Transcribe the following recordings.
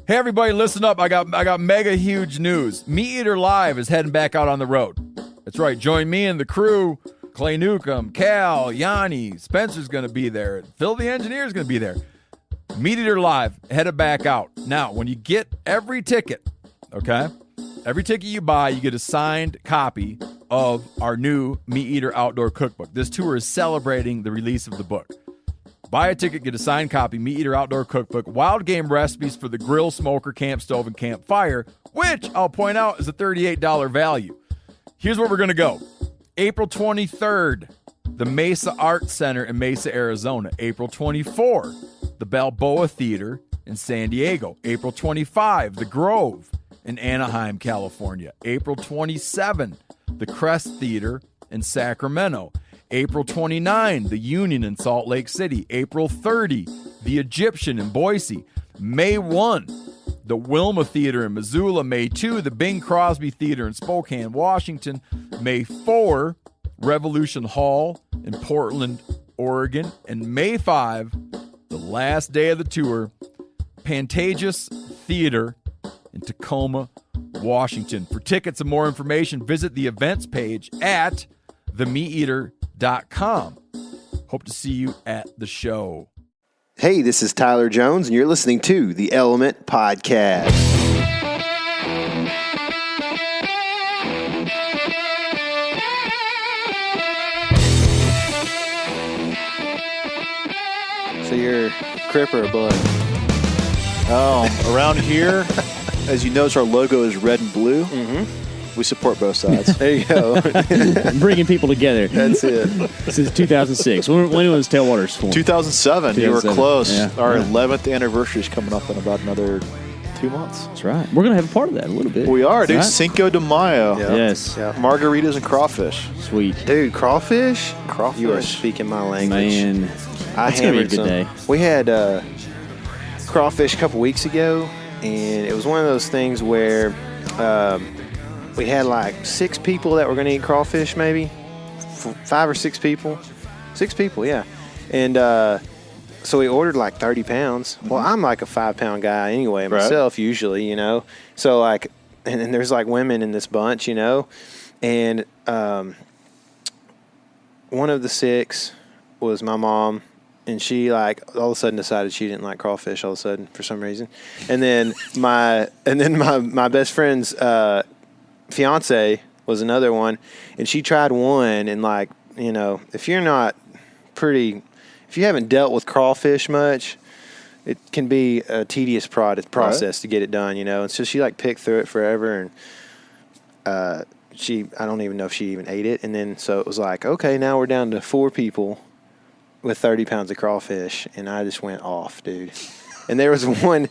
Hey everybody, listen up. I got mega huge news. Meat Eater Live is heading back out on the road. That's right. Join me and the crew. Clay Newcomb, Cal, Yanni, Spencer's going to be there. Phil the Engineer's going to be there. Meat Eater Live headed back out. Now, when you get every ticket, okay? Every ticket you buy, you get a signed copy of our new Meat Eater Outdoor Cookbook. This tour is celebrating the release of the book. Buy a ticket, get a signed copy, Meat Eater Outdoor Cookbook, wild game recipes for the grill, smoker, camp stove, and campfire, which I'll point out is a $38 value. Here's where we're going to go. April 23rd, the Mesa Art Center in Mesa, Arizona. April 24, the Balboa Theater in San Diego. April 25, the Grove in Anaheim, California. April 27, the Crest Theater in Sacramento. April 29, the Union in Salt Lake City. April 30, the Egyptian in Boise. May 1, the Wilma Theater in Missoula. May 2, the Bing Crosby Theater in Spokane, Washington. May 4, Revolution Hall in Portland, Oregon. And May 5, the last day of the tour, Pantages Theater in Tacoma, Washington. For tickets and more information, visit the events page at themeateater.com. Hope to see you at the show. Hey, this is Tyler Jones, and you're listening to the Element Podcast. So you're Crip or a Bud? Around here, as you notice, our logo is red and blue. Mm-hmm. We support both sides. There you go. Bringing people together. That's it. Since 2006. When was Tailwaters formed? 2007. You were close. Yeah. Our 11th anniversary is coming up in about another 2 months. That's right. We're going to have a part of that a little bit. We are, dude. Right? Cinco de Mayo. Yeah. Yes. Yeah. Margaritas and crawfish. Sweet. Dude, crawfish? Crawfish. You are speaking my language. Man. I It's going to be a hammered good some. day. We had crawfish a couple weeks ago, and it was one of those things where we had like 6 people that were going to eat crawfish, maybe 5 or 6 people. 6 people, yeah. And so we ordered like 30 pounds. Mm-hmm. Well, I'm like a 5-pound guy anyway myself, usually, you know. So like, and then there's like women in this bunch, you know. And one of the 6 was my mom. And she like all of a sudden decided she didn't like crawfish all of a sudden for some reason. And then my best friend's fiance was another one, and she tried one, and like, you know, if you haven't dealt with crawfish much, it can be a tedious process to get it done, you know. And so she like picked through it forever, and I don't even know if she even ate it. And then so it was like, okay, now we're down to 4 people with 30 pounds of crawfish, and I just went off, dude. And there was one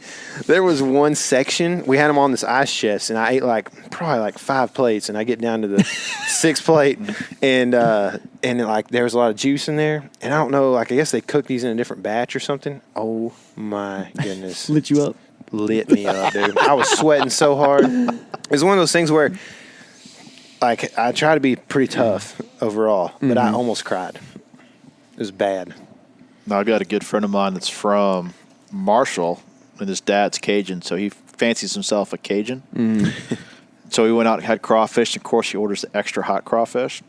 section, we had them on this ice chest, and I ate probably like 5 plates, and I get down to the 6th plate, and like there was a lot of juice in there, and I don't know, like I guess they cooked these in a different batch or something. Oh my goodness. Lit you up? Lit me up, dude. I was sweating so hard. It was one of those things where like I try to be pretty tough overall, but I almost cried. It was bad. Now, I've got a good friend of mine that's from Marshall, and his dad's Cajun, so he fancies himself a Cajun. So he went out and had crawfish, and of course he orders the extra hot crawfish.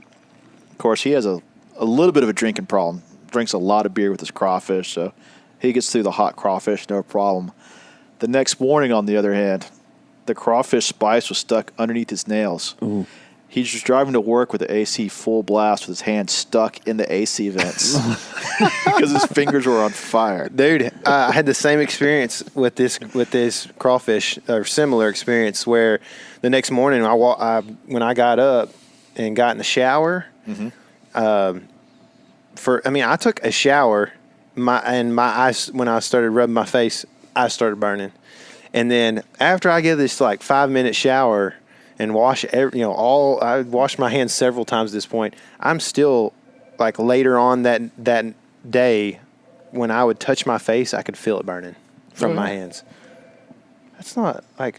Of course, he has a little bit of a drinking problem. Drinks a lot of beer with his crawfish, so he gets through the hot crawfish, no problem. The next morning, on the other hand, the crawfish spice was stuck underneath his nails. Ooh. He's just driving to work with the AC full blast with his hand stuck in the AC vents because his fingers were on fire. Dude, I had the same experience with this crawfish, or similar experience, where the next morning when I got up and got in the shower, I took a shower, my eyes, when I started rubbing my face, I started burning. And then after I get this like 5-minute shower and I washed my hands several times at this point, I'm still like later on that day when I would touch my face, I could feel it burning from my hands. That's not like,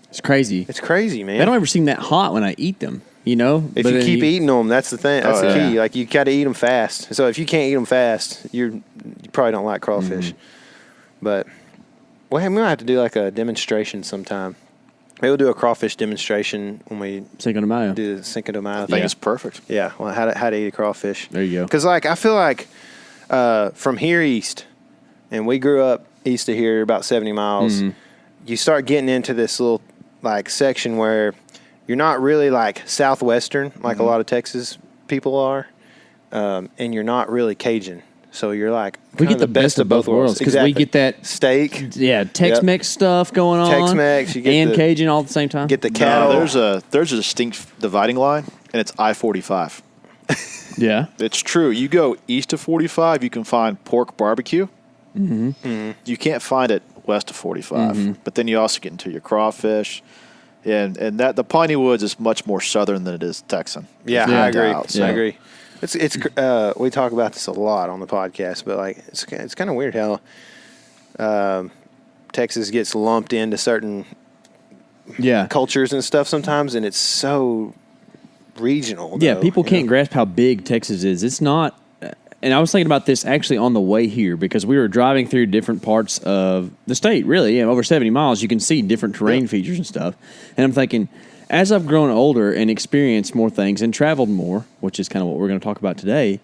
it's crazy. It's crazy, man. I don't ever seem that hot when I eat them, you know? If you keep eating them, that's the thing. That's the key. Like, you got to eat them fast. So if you can't eat them fast, you probably don't like crawfish. But Well, hey, we might have to do like a demonstration sometime. Maybe we'll do a crawfish demonstration when we Cinco de Mayo. do the Cinco de Mayo I thing. think it's perfect. Yeah, well, how to eat a crawfish. There you go. Because like I feel like from here east, and we grew up east of here about 70 miles. Mm-hmm. You start getting into this little like section where you're not really like southwestern like a lot of Texas people are, and you're not really Cajun. So you're like We kind get the best of both worlds because we get that steak. Yeah, Tex-Mex stuff going on. Tex-Mex, you get and the- Cajun all at the same time. Get the No, cattle. there's a distinct dividing line, and it's I-45. yeah. It's true. You go east of 45, you can find pork barbecue. Mm-hmm. You can't find it west of 45. But then you also get into your crawfish, and that the Piney Woods is much more southern than it is Texan. Yeah, Yeah. I agree. Yeah. I agree. It's we talk about this a lot on the podcast, but like it's kind of weird how Texas gets lumped into certain Yeah. cultures and stuff sometimes, and it's so regional. Yeah, though, people you can't know? grasp how big Texas is. It's not, and I was thinking about this actually on the way here because we were driving through different parts of the state, really. Yeah, over 70 miles, you can see different terrain features and stuff. And I'm thinking, as I've grown older and experienced more things and traveled more, which is kind of what we're going to talk about today,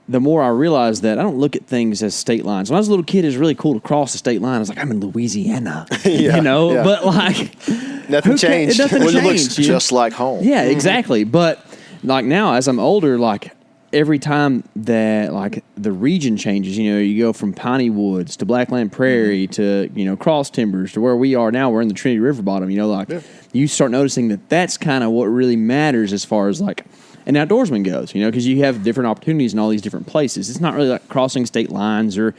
the more I realized that I don't look at things as state lines. When I was a little kid, it was really cool to cross the state line. I was like, I'm in Louisiana, Yeah, you know? yeah. But like, Nothing who ca- changed. It nothing Well, it changed. looks you know? just like home. Yeah, exactly. But like now, as I'm older, like every time that like the region changes, you know, you go from piney woods to Blackland Prairie to, you know, cross timbers to where we are now. We're in the Trinity River bottom. You know, like you start noticing that that's kind of what really matters as far as like an outdoorsman goes. You know, because you have different opportunities in all these different places. It's not really like crossing state lines or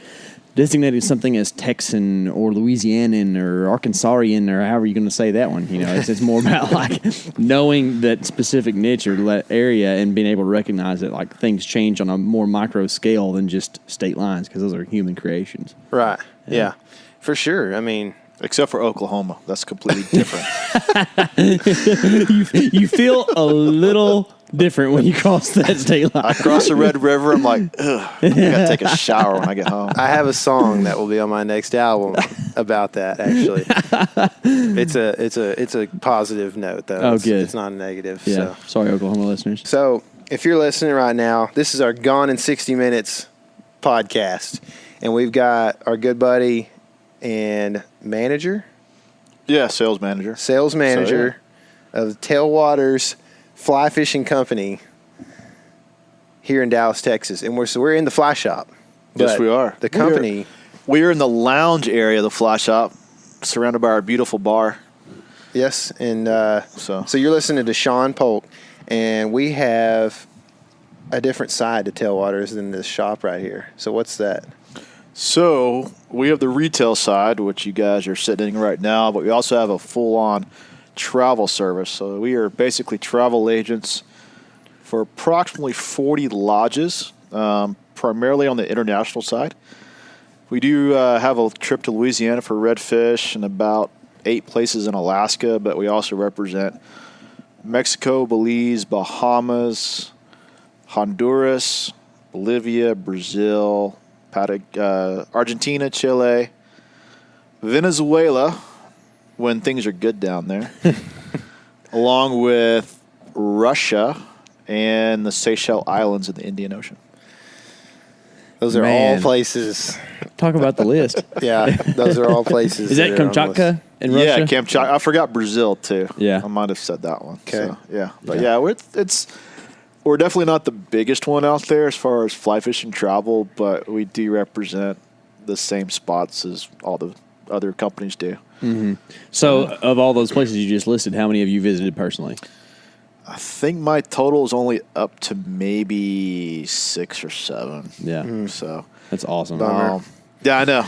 designating something as Texan or Louisianan or Arkansasian or however you're going to say that one. You know, it's more about like knowing that specific niche or that area and being able to recognize that like things change on a more micro scale than just state lines because those are human creations. Right. Yeah, for sure. I mean, Except for Oklahoma. That's completely different. You feel a little different when you cross that state line. I cross the Red River, I'm like, ugh, I gotta take a shower when I get home. I have a song that will be on my next album about that. Actually, it's a positive note though. Oh, It's, good. It's not a negative. Yeah. Sorry, Oklahoma listeners. So if you're listening right now, this is our Gone in 60 Minutes podcast, and we've got our good buddy and manager, Yeah, sales manager. sales manager of Tailwaters Fly Fishing Company here in Dallas, Texas, and we're in the fly shop. Yes, But we are. The company. We're in the lounge area of the fly shop, surrounded by our beautiful bar. Yes, and So- so you're listening to Sean Polk, and we have a different side to Tailwaters than this shop right here. So what's that? So we have the retail side, which you guys are sitting in right now, but we also have a full-on travel service. So we are basically travel agents for approximately 40 lodges, primarily on the international side. We do have a trip to Louisiana for redfish and about 8 places in Alaska, but we also represent Mexico, Belize, Bahamas, Honduras, Bolivia, Brazil, Argentina, Chile, Venezuela, when things are good down there, along with Russia and the Seychelles Islands in the Indian Ocean. Those are Man. all places. Talk about the list. Yeah, those are all places. Is that are on the list. Kamchatka in Russia? Yeah, Kamchatka. I forgot Brazil too. Yeah. I might have said that one. Okay. So, yeah, but yeah, we're definitely not the biggest one out there as far as fly fishing travel, but we do represent the same spots as all the other companies do. So, of all those places you just listed, how many have you visited personally? I think my total is only up to maybe 6 or 7. Yeah, So, that's awesome. Bummer. yeah, I know.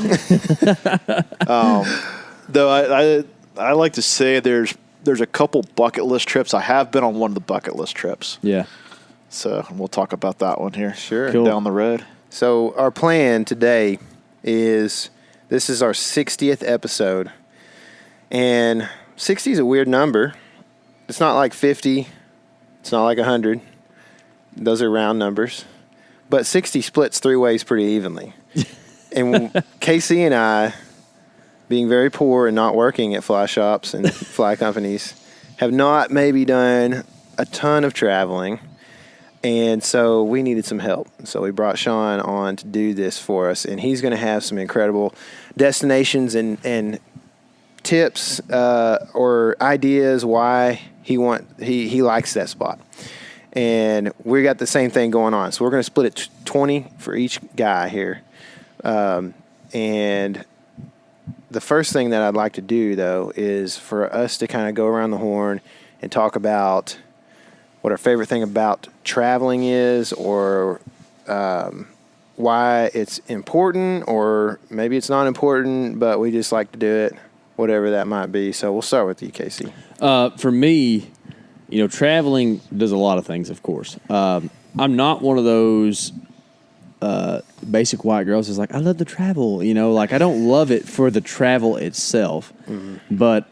Though I like to say there's a couple bucket list trips. I have been on one of the bucket list trips. Yeah, So we'll talk about that one here. Sure. Cool. Down the road. So our plan today is this is our 60th episode, and 60 is a weird number. It's not like 50. It's not like 100. Those are round numbers. But 60 splits 3 ways pretty evenly. And Casey and I being very poor and not working at fly shops and fly companies, have not maybe done a ton of traveling. And so we needed some help. So we brought Sean on to do this for us. And he's going to have some incredible destinations and tips or ideas why he likes that spot. And we got the same thing going on. So we're going to split it 20 for each guy here. And the first thing that I'd like to do, though, is for us to kind of go around the horn and talk about what our favorite thing about traveling is, or why it's important, or maybe it's not important, but we just like to do it, whatever that might be. So we'll start with you, Casey. For me, traveling does a lot of things, of course. I'm not one of those basic white girls who's like, I love to travel. I don't love it for the travel itself, but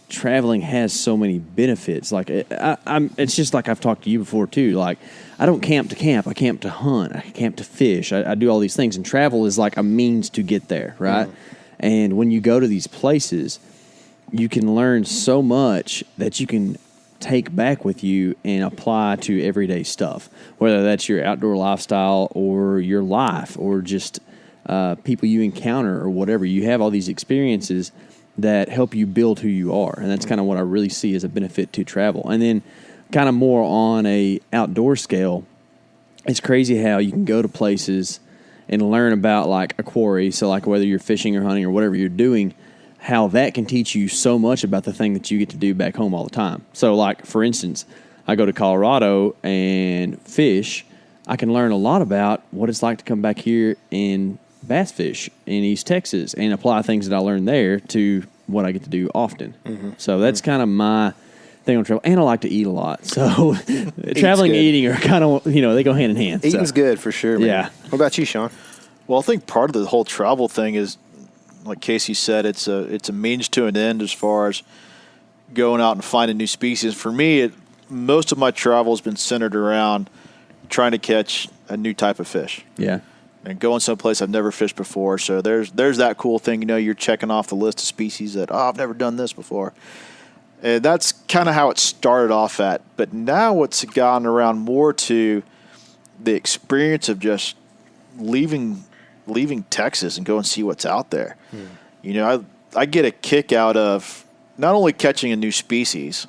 traveling has so many benefits. It's just like I've talked to you before too. Like, I don't camp to camp. I camp to hunt. I camp to fish. I do all these things, and travel is like a means to get there, right? And when you go to these places, you can learn so much that you can take back with you and apply to everyday stuff, whether that's your outdoor lifestyle or your life or just people you encounter or whatever. You have all these experiences that help you build who you are. And that's kind of what I really see as a benefit to travel. And then kind of more on a outdoor scale, it's crazy how you can go to places and learn about like a quarry. So like whether you're fishing or hunting or whatever you're doing, how that can teach you so much about the thing that you get to do back home all the time. So like, for instance, I go to Colorado and fish. I can learn a lot about what it's like to come back here and bass fish in East Texas and apply things that I learned there to what I get to do often. So that's kind of my thing on travel. And I like to eat a lot. So traveling and eating are kind of, they go hand in hand. Eating's good for sure, man. Yeah. What about you, Sean? Well, I think part of the whole travel thing is, like Casey said, it's a means to an end as far as going out and finding new species. For me, most of my travel has been centered around trying to catch a new type of fish. Yeah. And going someplace I've never fished before. So there's that cool thing, you're checking off the list of species that, I've never done this before. And that's kind of how it started off at. But now it's gotten around more to the experience of just leaving Texas and go and see what's out there. I get a kick out of not only catching a new species,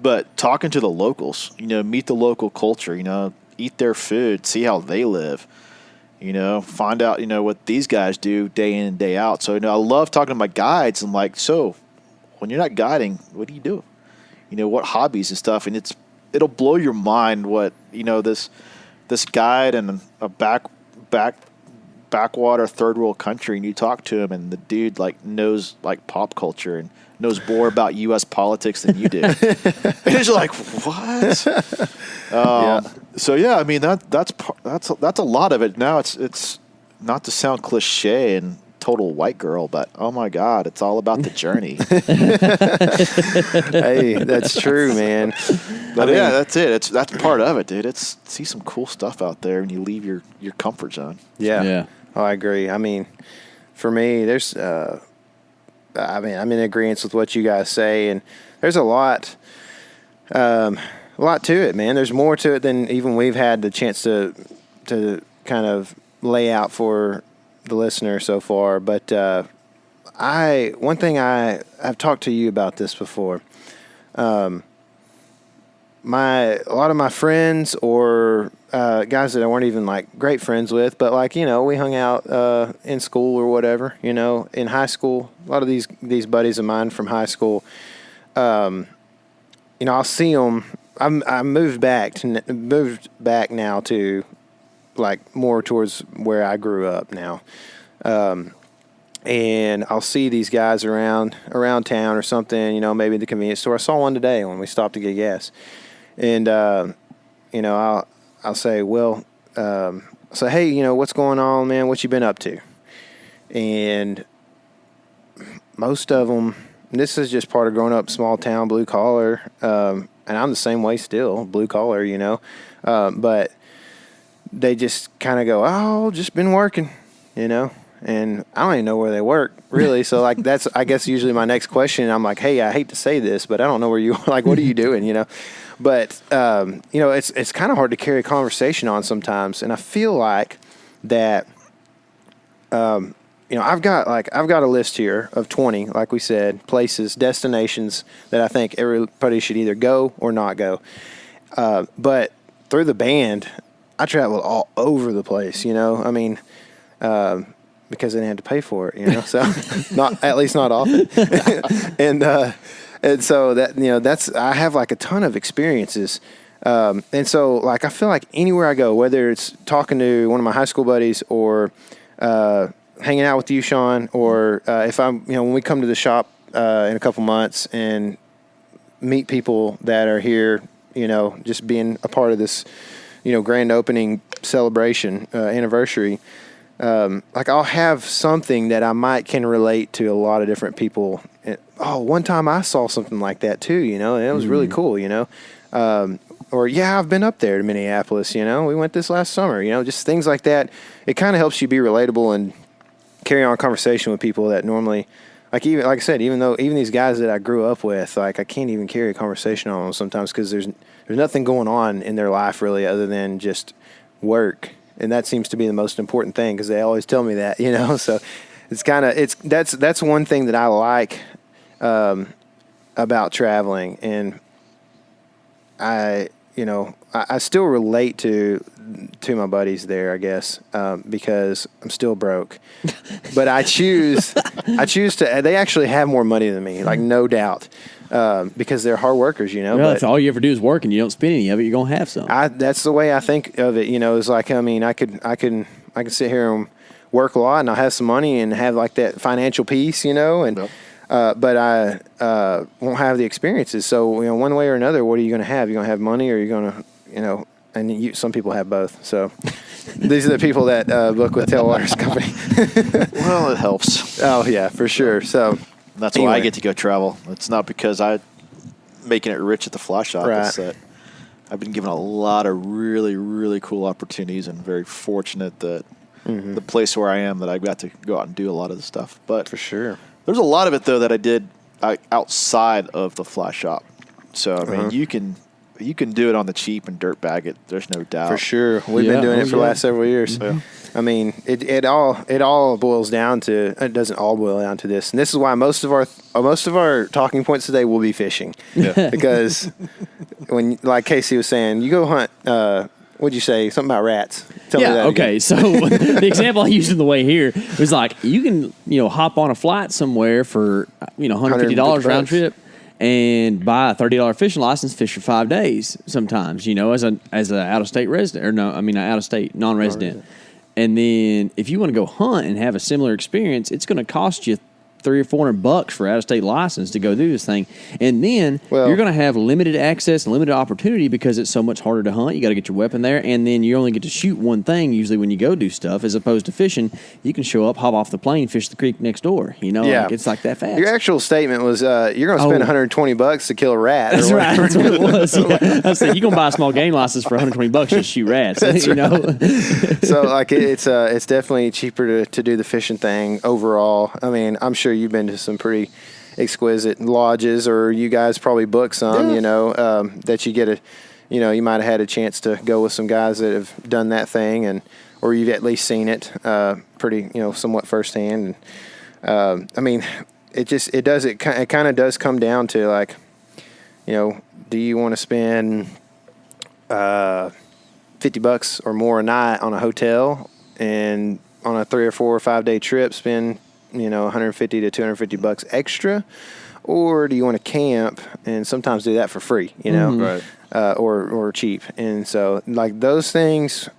but talking to the locals, meet the local culture, eat their food, see how they live. Find out, what these guys do day in and day out. So, I love talking to my guides. I'm like, so when you're not guiding, what do you do? What hobbies and stuff. And it'll blow your mind what, this guide in a backwater third world country, and you talk to him and the dude knows pop culture and knows more about U.S. politics than you do. And it's like, what? So yeah, I mean that's a lot of it. Now it's not to sound cliche and total white girl, but oh my God, it's all about the journey. Hey, that's true, man. But yeah, that's it. That's part of it, dude. It's see some cool stuff out there and you leave your comfort zone. Yeah. Oh, I agree. I mean, for me, there's I'm in agreement with what you guys say, and there's a lot to it, man. There's more to it than even we've had the chance to kind of lay out for the listener so far. But one thing I've talked to you about this before. A lot of my friends or guys that I weren't even great friends with, but we hung out in school or whatever, in high school. A lot of these buddies of mine from high school, I'll see them. I moved back now to more towards where I grew up now. And I'll see these guys around town or something, maybe the convenience store. I saw one today when we stopped to get gas. And, I'll say, hey, what's going on, man? What you been up to? And most of them, this is just part of growing up small town, blue collar. And I'm the same way still, blue collar, but they just kind of go, oh, just been working, and I don't even know where they work really. So like that's I guess usually my next question. I'm like, hey, I hate to say this, but I don't know where you like. What are you doing? You know, but you know, it's kind of hard to carry a conversation on sometimes, and I feel like that. You know, I've got a list here of 20, like we said, places, destinations that I think everybody should either go or not go. But through the band, I traveled all over the place, you know. I mean, because I didn't have to pay for it, you know. So at least not often. and so that, you know, I have like a ton of experiences. And so like I feel like anywhere I go, whether it's talking to one of my high school buddies or hanging out with you, Sean, or if I'm, you know, when we come to the shop in a couple months and meet people that are here, you know, just being a part of this, you know, grand opening celebration anniversary, like I'll have something that I can relate to a lot of different people. And, one time I saw something like that too, you know, and it was really cool, you know. Or, yeah, I've been up there to Minneapolis, you know, we went this last summer, you know, just things like that. It kind of helps you be relatable and carry on a conversation with people that normally, like I said, even these guys that I grew up with, like I can't even carry a conversation on them sometimes because there's nothing going on in their life really other than just work, and that seems to be the most important thing because they always tell me that, you know. So that's one thing that I like about traveling, and I still relate to my buddies there, I guess, because I'm still broke. But I choose to. They actually have more money than me, like no doubt, because they're hard workers, you know. Well, but if all you ever do is work and you don't spend any of it, you're gonna have some. That's the way I think of it. You know, it's like, I mean, I can sit here and work a lot, and I'll have some money and have like that financial peace, you know, and. Yep. But I won't have the experiences. So, you know, one way or another, what are you going to have? You're going to have money, or you're going to, you know, and some people have both. So these are the people that book with Tailwaters Company. Well, it helps. Oh, yeah, for sure. So that's why I get to go travel. It's not because I'm making it rich at the fly shop. Right. It's that I've been given a lot of really, really cool opportunities, and very fortunate that the place where I am that I got to go out and do a lot of the stuff. But for sure. There's a lot of it, though, that I did outside of the fly shop. So, I mean, you can do it on the cheap and dirt bag it. There's no doubt. For sure. We've been doing it for the last several years. Yeah. I mean, it all boils down to, it doesn't all boil down to this. And this is why most of our talking points today will be fishing. Yeah. Because when, like Casey was saying, you go hunt, what'd you say? Something about rats. Tell me that okay. again. So the example I used in the way here was like, you can, you know, hop on a flight somewhere for, you know, $150 round trip and buy a $30 fishing license, fish for 5 days sometimes, you know, as an out-of-state resident, or no, I mean, an out-of-state non-resident. And then if you want to go hunt and have a similar experience, it's going to cost you $300 or $400 for out-of-state license to go do this thing, and then you're going to have limited access and limited opportunity because it's so much harder to hunt. You got to get your weapon there, and then you only get to shoot one thing usually when you go do stuff, as opposed to fishing. You can show up, hop off the plane, fish the creek next door. You know, like, it's like that fast. Your actual statement was you're going to spend $120 to kill a rat. That's right. That's what it was. Yeah. I said you're going to buy a small game license for $120 to shoot rats. That's you know. So like it's definitely cheaper to do the fishing thing overall. I mean, I'm sure you've been to some pretty exquisite lodges, or you guys probably book some, you know, that you get you might have had a chance to go with some guys that have done that thing, or you've at least seen it pretty, you know, somewhat firsthand. And I mean, it kind of does come down to, like, you know, do you want to spend $50 or more a night on a hotel, and on a 3 or 4 or 5 day trip spend, you know, $150 to $250 extra, or do you want to camp and sometimes do that for free, you know, right? Or cheap. And so, like, those things,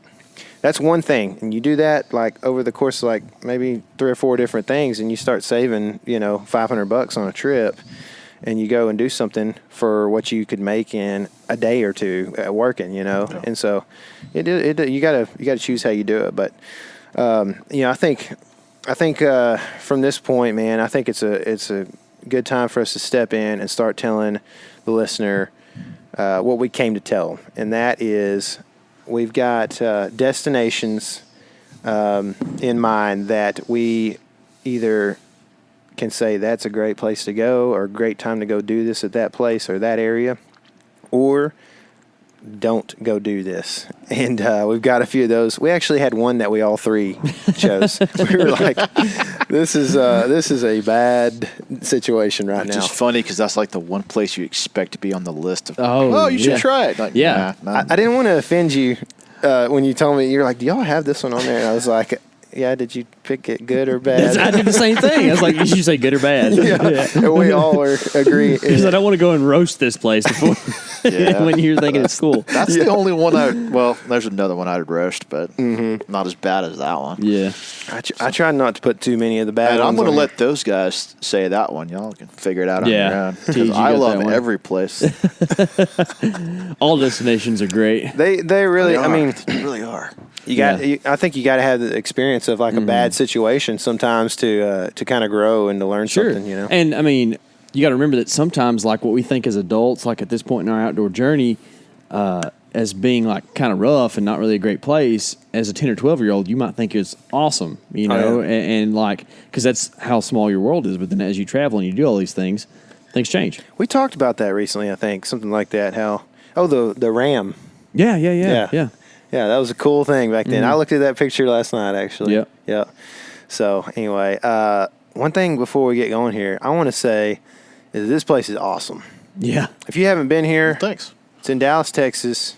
that's one thing, and you do that like over the course of like maybe 3 or 4 different things, and you start saving, you know, $500 on a trip, and you go and do something for what you could make in a day or two working, you know. And so you gotta choose how you do it. But you know, I think from this point, man, I think it's a good time for us to step in and start telling the listener what we came to tell them, and that is we've got destinations in mind that we either can say that's a great place to go or a great time to go do this at that place or that area, or don't go do this. And we've got a few of those. We actually had one that we all three chose. We were like, this is a bad situation right now. Which is funny because that's like the one place you expect to be on the list of, you yeah. should try it. Like, Yeah. nah. I didn't want to offend you when you told me, you're like, do y'all have this one on there? And I was like, yeah, did you pick it good or bad? I did the same thing. I was like, you should say good or bad. Yeah. And we all were agree. Because I don't want to go and roast this place before when you're thinking it's cool. That's the only one there's another one I'd roast, but not as bad as that one. Yeah. I try not to put too many of the bad And I'm ones going to on let those guys say that one. Y'all can figure it out on Yeah. your own. Tease, Because you I got love that one. every place. All destinations are great. They really, I mean, they really are. I think you got to have the experience of like a bad situation sometimes to kind of grow and to learn something, you know. And I mean, you got to remember that sometimes, like what we think as adults, like at this point in our outdoor journey, as being like kind of rough and not really a great place, as a 10 or 12-year-old, you might think it's awesome, you know, and like, because that's how small your world is. But then as you travel and you do all these things change. We talked about that recently, I think, something like that. The Ram. Yeah. Yeah, that was a cool thing back then. I looked at that picture last night, actually. Yep. Yeah. So, anyway, one thing before we get going here, I want to say is this place is awesome. Yeah. If you haven't been here, Thanks. it's in Dallas, Texas.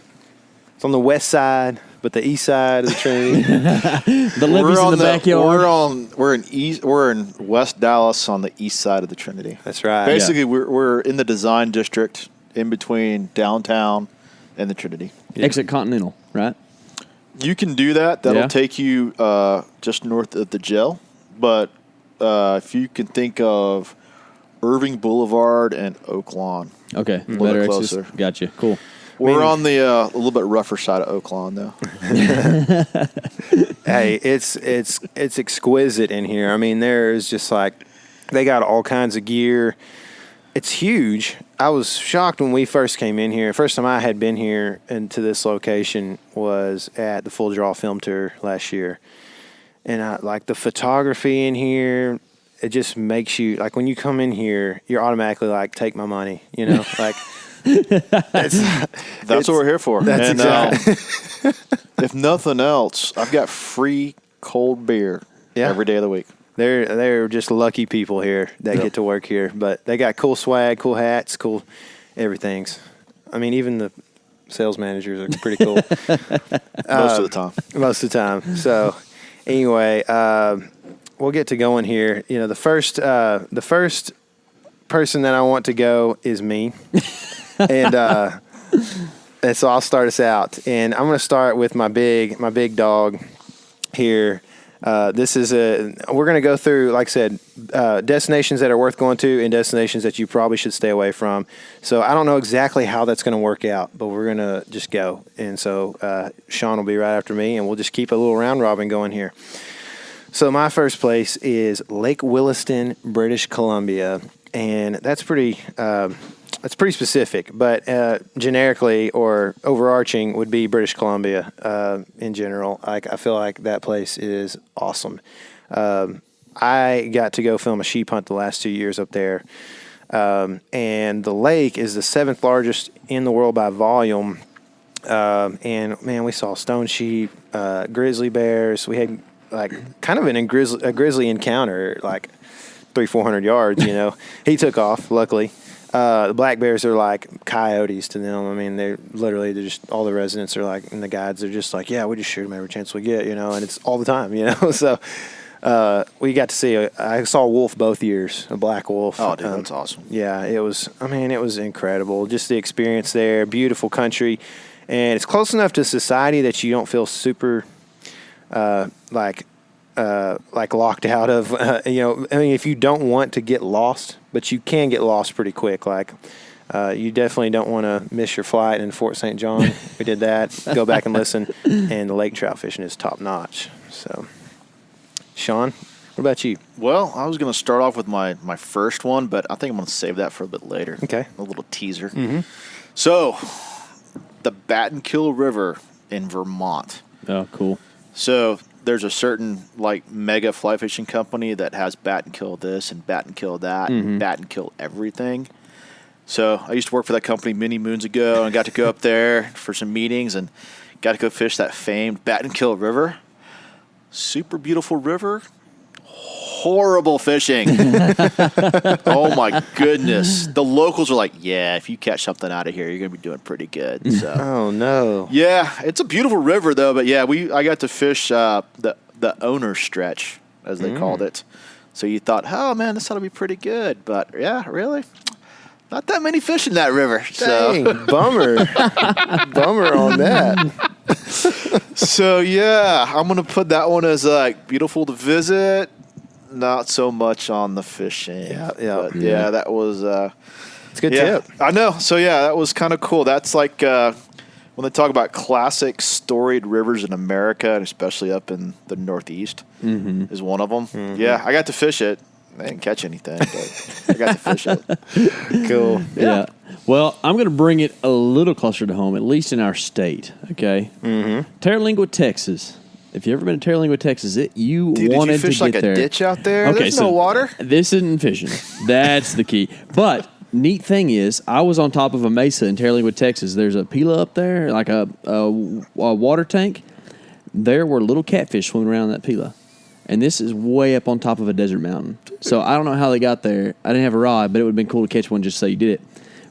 It's on the west side, but the east side of the Trinity. The Libby's in the backyard. We're in West Dallas on the east side of the Trinity. That's right. Basically, we're in the design district in between downtown and the Trinity. Exit Continental, right? You can do that. That'll Yeah. take you just north of the jail. But if you can think of Irving Boulevard and Oak Lawn. Okay. little Better bit access. closer. Gotcha. Cool. We're on the a little bit rougher side of Oak Lawn, though. Hey, it's exquisite in here. I mean, there's just like, they got all kinds of gear. It's huge. I was shocked when we first came in here. First time I had been here into this location was at the Full Draw Film Tour last year. And I like the photography in here. It just makes you, like, when you come in here, you're automatically like, take my money, you know? Like, That's what we're here for. That's And, exactly. if nothing else, I've got free cold beer every day of the week. They're just lucky people here that get to work here. But they got cool swag, cool hats, cool everything's. I mean, even the sales managers are pretty cool. Most of the time. Most of the time. So, anyway, we'll get to going here. You know, the first person that I want to go is me, and so I'll start us out. And I'm going to start with my big dog here. We're going to go through, like I said, destinations that are worth going to and destinations that you probably should stay away from. So I don't know exactly how that's going to work out, but we're going to just go. And so Sean will be right after me, and we'll just keep a little round robin going here. So my first place is Lake Williston, British Columbia, and that's pretty specific, but generically or overarching would be British Columbia in general. I feel like that place is awesome. I got to go film a sheep hunt the last 2 years up there, and the lake is the 7th largest in the world by volume. And man, we saw stone sheep, grizzly bears. We had like kind of a grizzly encounter, like 300-400 yards. You know, he took off. Luckily. The black bears are like coyotes to them. I mean, they're just, all the residents are like, and the guides are just like, yeah, we just shoot them every chance we get, you know, and it's all the time, you know. So we got to see, I saw a wolf both years, a black wolf. Oh, dude, that's awesome. Yeah, it was incredible. Just the experience there, beautiful country. And it's close enough to society that you don't feel super, like locked out of, you know, I mean, if you don't want to get lost, but you can get lost pretty quick. Like, you definitely don't want to miss your flight in Fort St. John. We did that. Go back and listen. And the lake trout fishing is top notch. So, Sean, what about you? Well, I was going to start off with my first one, but I think I'm going to save that for a bit later. Okay. A little teaser. Mm-hmm. So, the Battenkill River in Vermont. Oh, cool. So there's a certain like mega fly fishing company that has bat and kill this and bat and kill that and bat and kill everything. So I used to work for that company many moons ago and got to go up there for some meetings and got to go fish that famed Bat and Kill River. Super beautiful river. Horrible fishing. Oh my goodness. The locals are like, yeah, if you catch something out of here, you're going to be doing pretty good. So. Oh no. Yeah, it's a beautiful river though, but yeah, I got to fish the owner stretch, as they called it. So you thought, oh man, this ought to be pretty good. But yeah, really? Not that many fish in that river. Dang, So. bummer. Bummer on that. So yeah, I'm gonna put that one as like beautiful to visit. Not so much on the fishing. But yeah, that was. It's a good tip. I know. So yeah, that was kind of cool. That's like when they talk about classic storied rivers in America, and especially up in the Northeast, is one of them. Yeah, I got to fish it. I didn't catch anything, but I got to fish it. Cool. Yeah. Well, I'm going to bring it a little closer to home, at least in our state. Okay. Terralingua, Texas. If you've ever been to Terralingua, Texas, you Dude, wanted did you fish to get like there. a ditch out there? Okay, There's so no water. This isn't fishing. That's the key. But neat thing is, I was on top of a mesa in Terralingua, Texas. There's a pila up there, like a water tank. There were little catfish swimming around that pila. And this is way up on top of a desert mountain. So I don't know how they got there. I didn't have a rod, but it would have been cool to catch one just so you did it.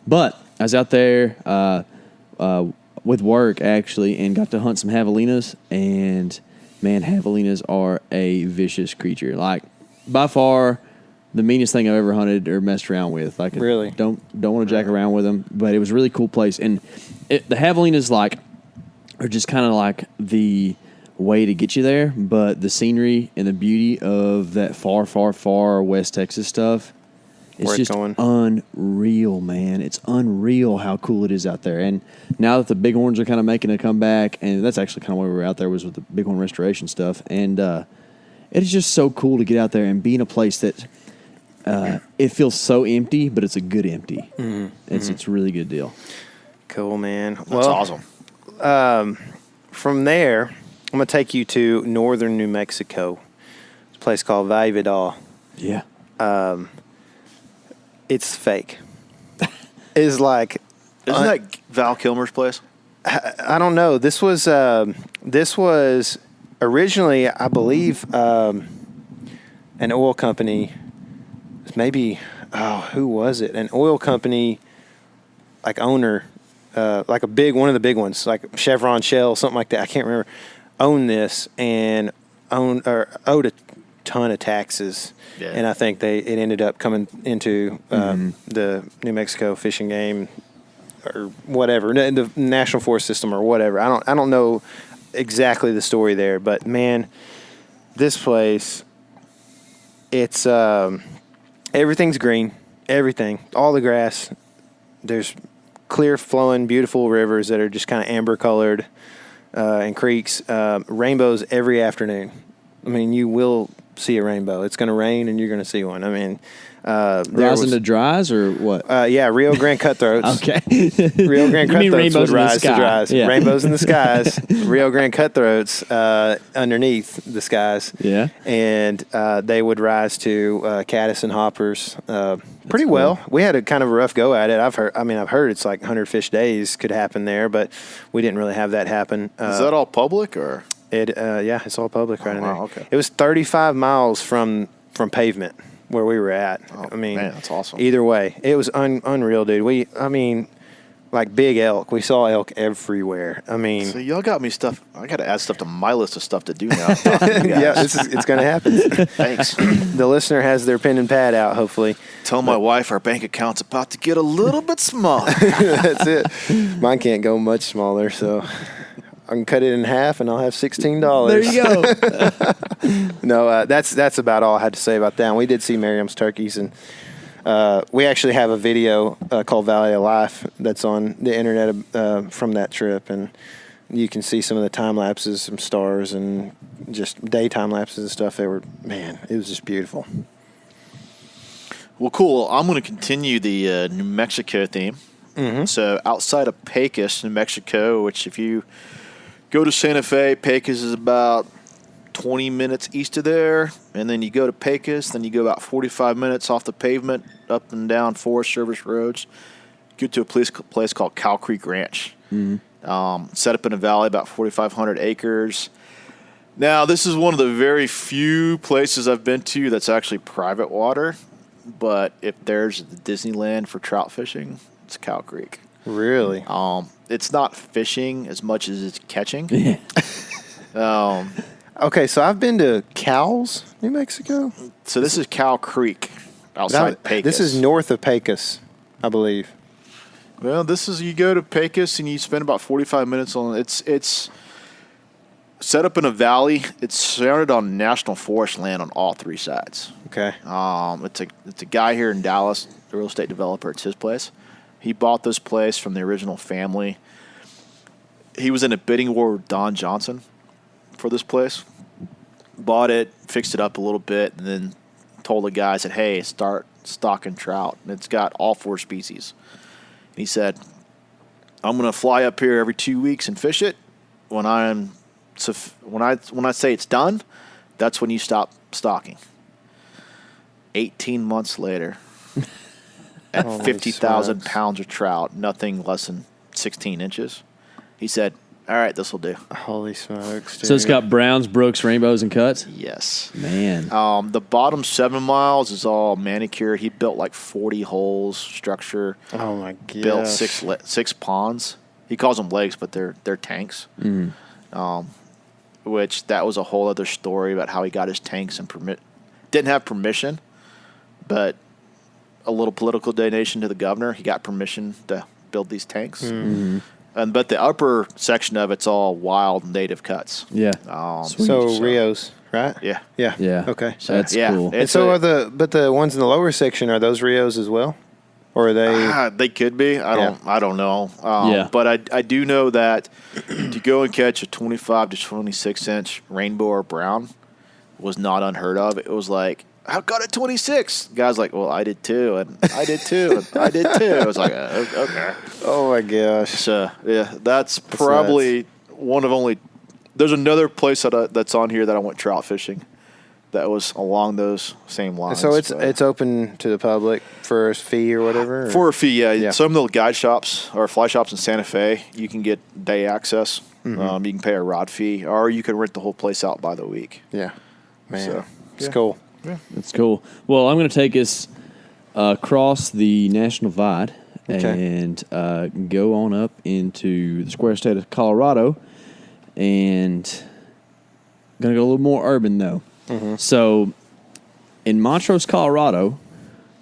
But I was out there with work, actually, and got to hunt some javelinas. And, man, javelinas are a vicious creature. Like, by far, the meanest thing I've ever hunted or messed around with. Like, Really? Don't want to jack around with them. But it was a really cool place. And the javelinas, like, are just kind of like the way to get you there, but the scenery and the beauty of that far West Texas stuff, it's just unreal, man. It's unreal how cool it is out there. And now that the bighorns are kind of making a comeback, and that's actually kind of why we were out there, was with the bighorn restoration stuff. And it is just so cool to get out there and be in a place that it feels so empty, but it's a good empty. It's a really good deal. Cool, man. That's awesome. From there, I'm going to take you to northern New Mexico. It's a place called Valledal. Yeah. It's fake. It's like... Isn't that Val Kilmer's place? I don't know. This was originally, I believe, an oil company. Maybe, who was it? An oil company, like owner, like one of the big ones, like Chevron, Shell, something like that. I can't remember. Owned this and owed a ton of taxes, and I think it ended up coming into the New Mexico fishing game or whatever, the National Forest System or whatever. I don't know exactly the story there, but man, this place, it's everything's green, everything, all the grass. There's clear flowing, beautiful rivers that are just kind of amber colored. And creeks, rainbows every afternoon. I mean, you will see a rainbow. It's going to rain, and you're going to see one. I mean, rise into dries or what? Yeah, Rio Grande cutthroats. Okay. Rio Grande cutthroats would rise to sky. dries. Yeah. Rainbows in the skies. Rio Grande cutthroats underneath the skies. Yeah. And they would rise to caddis and hoppers pretty cool. well. We had a kind of a rough go at it. I've heard it's like 100 fish days could happen there, but we didn't really have that happen. Is that all public or? Yeah, it's all public right in there. Okay. It was 35 miles from pavement where we were at. Oh, I mean, man, that's awesome. Either way, it was unreal, dude. Like big elk. We saw elk everywhere. I mean, So y'all got me stuff. I got to add stuff to my list of stuff to do now. yeah, it's going to happen. Thanks. The listener has their pen and pad out, hopefully. Tell my wife our bank account's about to get a little bit smaller. That's it. Mine can't go much smaller, so I can cut it in half and I'll have $16. There you go. No, that's about all I had to say about that. And we did see Merriam's turkeys, and we actually have a video called Valley of Life that's on the internet from that trip, and you can see some of the time lapses, some stars, and just day time lapses and stuff. It was just beautiful. Well, cool. I'm going to continue the New Mexico theme. Mm-hmm. So outside of Pecos, New Mexico, which if you go to Santa Fe, Pecos is about 20 minutes east of there, and then you go to Pecos, then you go about 45 minutes off the pavement, up and down Forest Service roads, get to a place called Cow Creek Ranch. Set up in a valley, about 4,500 acres. Now, this is one of the very few places I've been to that's actually private water, but if there's the Disneyland for trout fishing, it's Cow Creek. Really? It's not fishing as much as it's catching. Okay, so I've been to Cowles, New Mexico. So this is Cow Creek outside Pecos. This is north of Pecos, I believe. Well, this is, you go to Pecos and you spend about 45 minutes on it. It's set up in a valley. It's surrounded on national forest land on all three sides. Okay. It's a guy here in Dallas, a real estate developer. It's his place. He bought this place from the original family. He was in a bidding war with Don Johnson for this place. Bought it, fixed it up a little bit, and then told the guys that, hey, start stocking trout. And it's got all four species. And he said, I'm going to fly up here every 2 weeks and fish it. When I say it's done, that's when you stop stocking. 18 months later, at 50,000 pounds of trout, nothing less than 16 inches, he said, all right, this will do. Holy smokes, dude. So it's got browns, brooks, rainbows, and cuts? Yes. Man. The bottom 7 miles is all manicured. He built like 40 holes, structure. Oh, my God. Built six ponds. He calls them lakes, but they're tanks. Which that was a whole other story about how he got his tanks and didn't have permission, but a little political donation to the governor. He got permission to build these tanks. But the upper section of it's all wild native cuts. Yeah. So Rios, right? Yeah. Yeah. Yeah. Okay. That's cool. And so the ones in the lower section, are those Rios as well? Or are they? They could be. I don't know. Yeah. But I do know that to go and catch a 25 to 26 inch rainbow or brown was not unheard of. It was like, I got a 26. The guy's like, well, I did too, and I did too, and I did too. I was like, okay. Oh my gosh. So yeah, that's probably one of only. There's another place that's on here that I went trout fishing. That was along those same lines. So it's open to the public for a fee or whatever? Or? For a fee, yeah. Some little guide shops or fly shops in Santa Fe, you can get day access. You can pay a rod fee, or you can rent the whole place out by the week. Yeah. Man, So, it's cool. Yeah. That's cool. Well, I'm going to take us across the National Divide and go on up into the square state of Colorado, and going to go a little more urban, though. So, in Montrose, Colorado,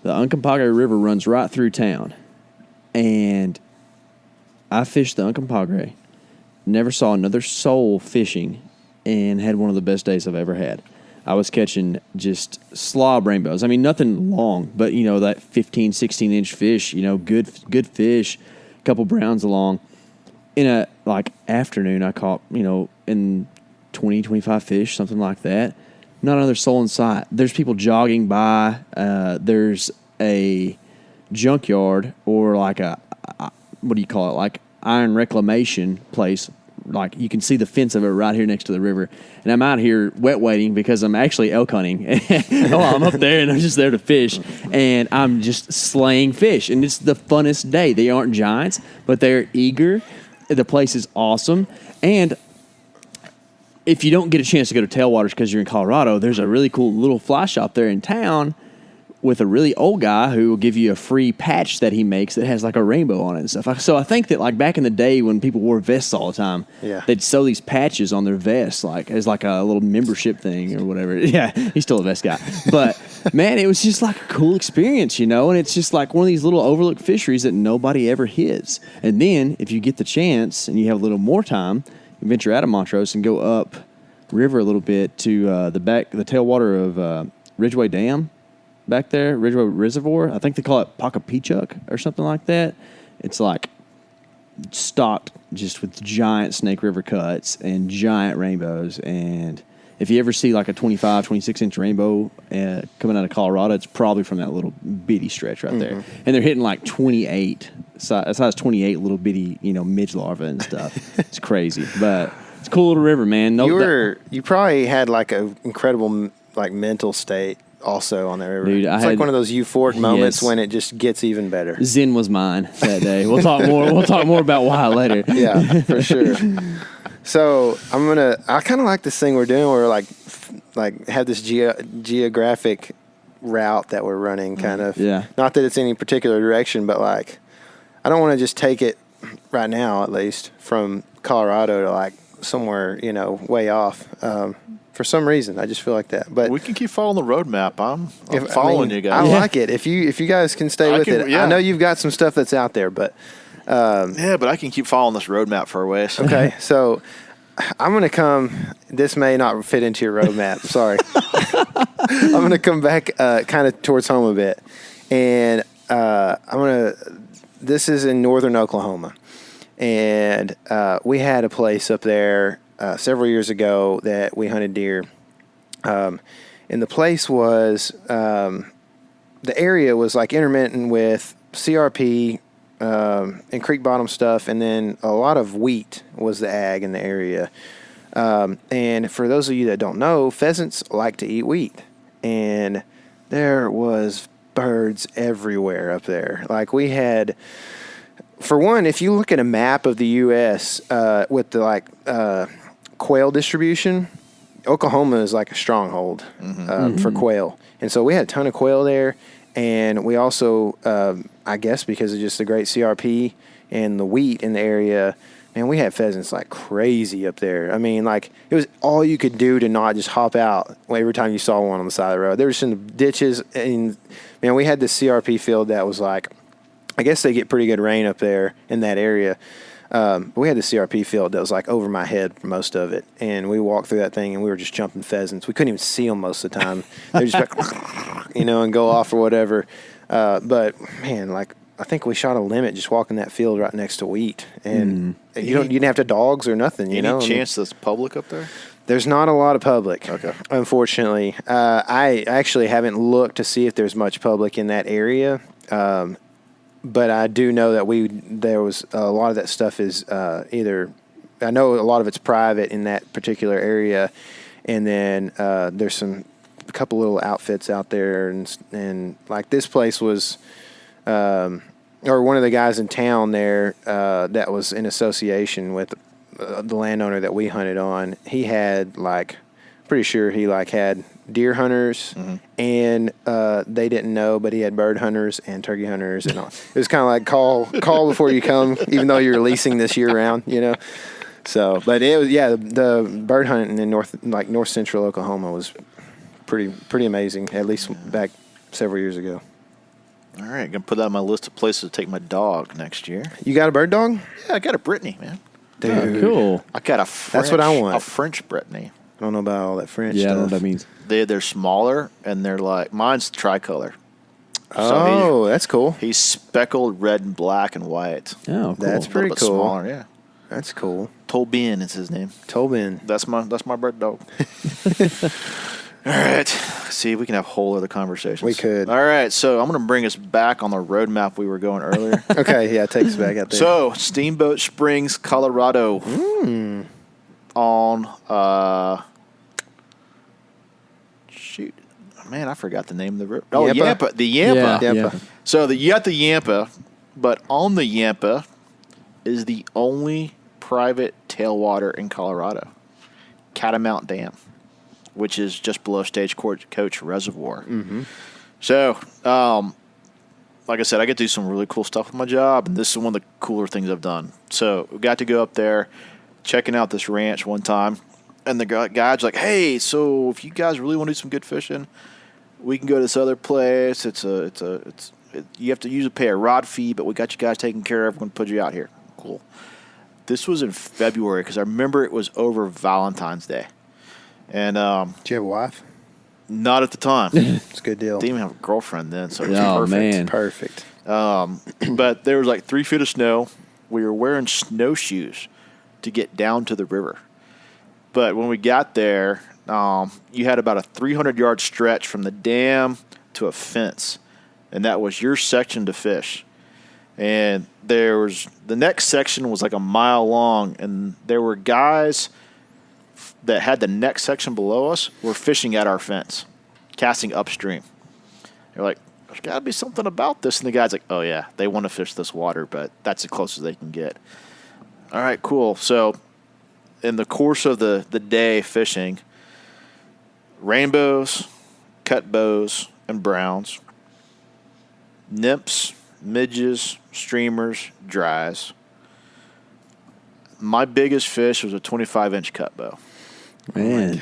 the Uncompahgre River runs right through town. And I fished the Uncompahgre, never saw another soul fishing, and had one of the best days I've ever had. I was catching just slob rainbows. I mean, nothing long, but, that 15, 16-inch fish, good fish, a couple browns along. In a, afternoon, I caught, in 20, 25 fish, something like that. Not another soul in sight. There's people jogging by. There's a junkyard or what do you call it? Like iron reclamation place. Like you can see the fence of it right here next to the river. And I'm out here wet wading because I'm actually elk hunting. I'm up there and I'm just there to fish. And I'm just slaying fish. And it's the funnest day. They aren't giants, but they're eager. The place is awesome. And if you don't get a chance to go to Tailwaters because you're in Colorado, there's a really cool little fly shop there in town with a really old guy who will give you a free patch that he makes that has like a rainbow on it and stuff. So I think that back in the day when people wore vests all the time, they'd sew these patches on their vests as like a little membership thing or whatever. Yeah, he's still a vest guy. But man, it was just like a cool experience, and it's just like one of these little overlooked fisheries that nobody ever hits. And then if you get the chance and you have a little more time, you venture out of Montrose and go up river a little bit to the tailwater of Ridgeway Dam. Back there, Ridgeway Reservoir. I think they call it Pocapichuk or something like that. It's like stocked just with giant Snake River cuts and giant rainbows. And if you ever see like a 25, 26-inch rainbow coming out of Colorado, it's probably from that little bitty stretch right there. And they're hitting like 28, size 28 little bitty, midge larvae and stuff. It's crazy. But It's a cool little river, man. No, you probably had like an incredible like mental state also on that river. Dude, it's like one of those euphoric moments when it just gets even better. Zen was mine that day. We'll talk more. We'll talk more about why later. Yeah, for sure. So I kind of like this thing we're doing. Where like have this geographic route that we're running, kind of. Yeah. Not that it's any particular direction, but like I don't want to just take it right now, at least from Colorado to like somewhere way off. For some reason, I just feel like that. But we can keep following the roadmap. I'm following you guys. I like it. If you guys can stay with it. Yeah. I know you've got some stuff that's out there, but but I can keep following this roadmap for a ways. Okay, so I'm going to come. This may not fit into your roadmap. Sorry. I'm going to come back kind of towards home a bit, and this is in northern Oklahoma, and we had a place up there several years ago that we hunted deer, and the place was the area was like intermittent with CRP and creek bottom stuff, and then a lot of wheat was the ag in the area. And for those of you that don't know, pheasants like to eat wheat, and there was birds everywhere up there. Like we had, for one, if you look at a map of the U.S. With the quail distribution, Oklahoma is like a stronghold for quail, and so we had a ton of quail there. And we also, I guess because of just the great CRP and the wheat in the area, man, we had pheasants like crazy up there. I mean, like, it was all you could do to not just hop out every time you saw one on the side of the road. They were just in the ditches. And, man, we had this CRP field that was like, I guess they get pretty good rain up there in that area. But we had the CRP field that was like over my head for most of it. And we walked through that thing and we were just jumping pheasants. We couldn't even see them most of the time. They just like, and go off or whatever. But man, like I think we shot a limit just walking that field right next to wheat. And you didn't have to dogs or nothing, Any chance that's public up there? There's not a lot of public, okay. Unfortunately. I actually haven't looked to see if there's much public in that area. But I do know that there was a lot of that stuff is either, I know a lot of it's private in that particular area, and then there's a couple little outfits out there, and like this place was, or one of the guys in town there that was in association with the landowner that we hunted on. He had pretty sure he had deer hunters, and they didn't know, but he had bird hunters and turkey hunters, and all. It was kind of like call before you come, even though you're leasing this year round, So, but it was the bird hunting in north central Oklahoma was pretty amazing, at least back several years ago. All right, gonna put that on my list of places to take my dog next year. You got a bird dog? Yeah, I got a Brittany, man. Dude, cool. I got a French, that's what I want. A French Brittany. I don't know about all that French stuff. stuff. I don't know what that means. They're smaller, and they're like, mine's tricolor. Oh, that's cool. He's speckled red and black and white. Oh, cool. That's pretty cool. Smaller, yeah. That's cool. Tobin is his name. Tobin. That's my bird dog. All right. See, we can have whole other conversations. We could. All right, so I'm going to bring us back on the road map we were going earlier. Okay, yeah, take us back out there. So, Steamboat Springs, Colorado. On, shoot. Man, I forgot the name of the river. Oh, Yampa. The Yampa. Yeah. Yampa. So, you got the Yampa, but on the Yampa is the only private tailwater in Colorado, Catamount Dam, which is just below Stagecoach Reservoir. So, like I said, I get to do some really cool stuff with my job, and this is one of the cooler things I've done. So, we got to go up there, checking out this ranch one time, and the guy's like, "Hey, so if you guys really want to do some good fishing, we can go to this other place. You have to pay a rod fee, but we got you guys taken care of. We're going to put you out here." Cool. This was in February because I remember it was over Valentine's Day. And did you have a wife? Not at the time. It's a good deal. Didn't even have a girlfriend then, so it was Oh, perfect. man. Perfect. But there was 3 feet of snow. We were wearing snowshoes to get down to the river. But when we got there, you had about a 300-yard stretch from the dam to a fence, and that was your section to fish. And the next section was like a mile long, and there were guys that had the next section below us were fishing at our fence, casting upstream. They're like, there's got to be something about this. And the guy's like, oh, yeah, they want to fish this water, but that's the closest they can get. All right, cool. So in the course of the day fishing, rainbows, cut bows, and browns, nymphs, midges, streamers, dries. My biggest fish was a 25-inch cut bow. Man.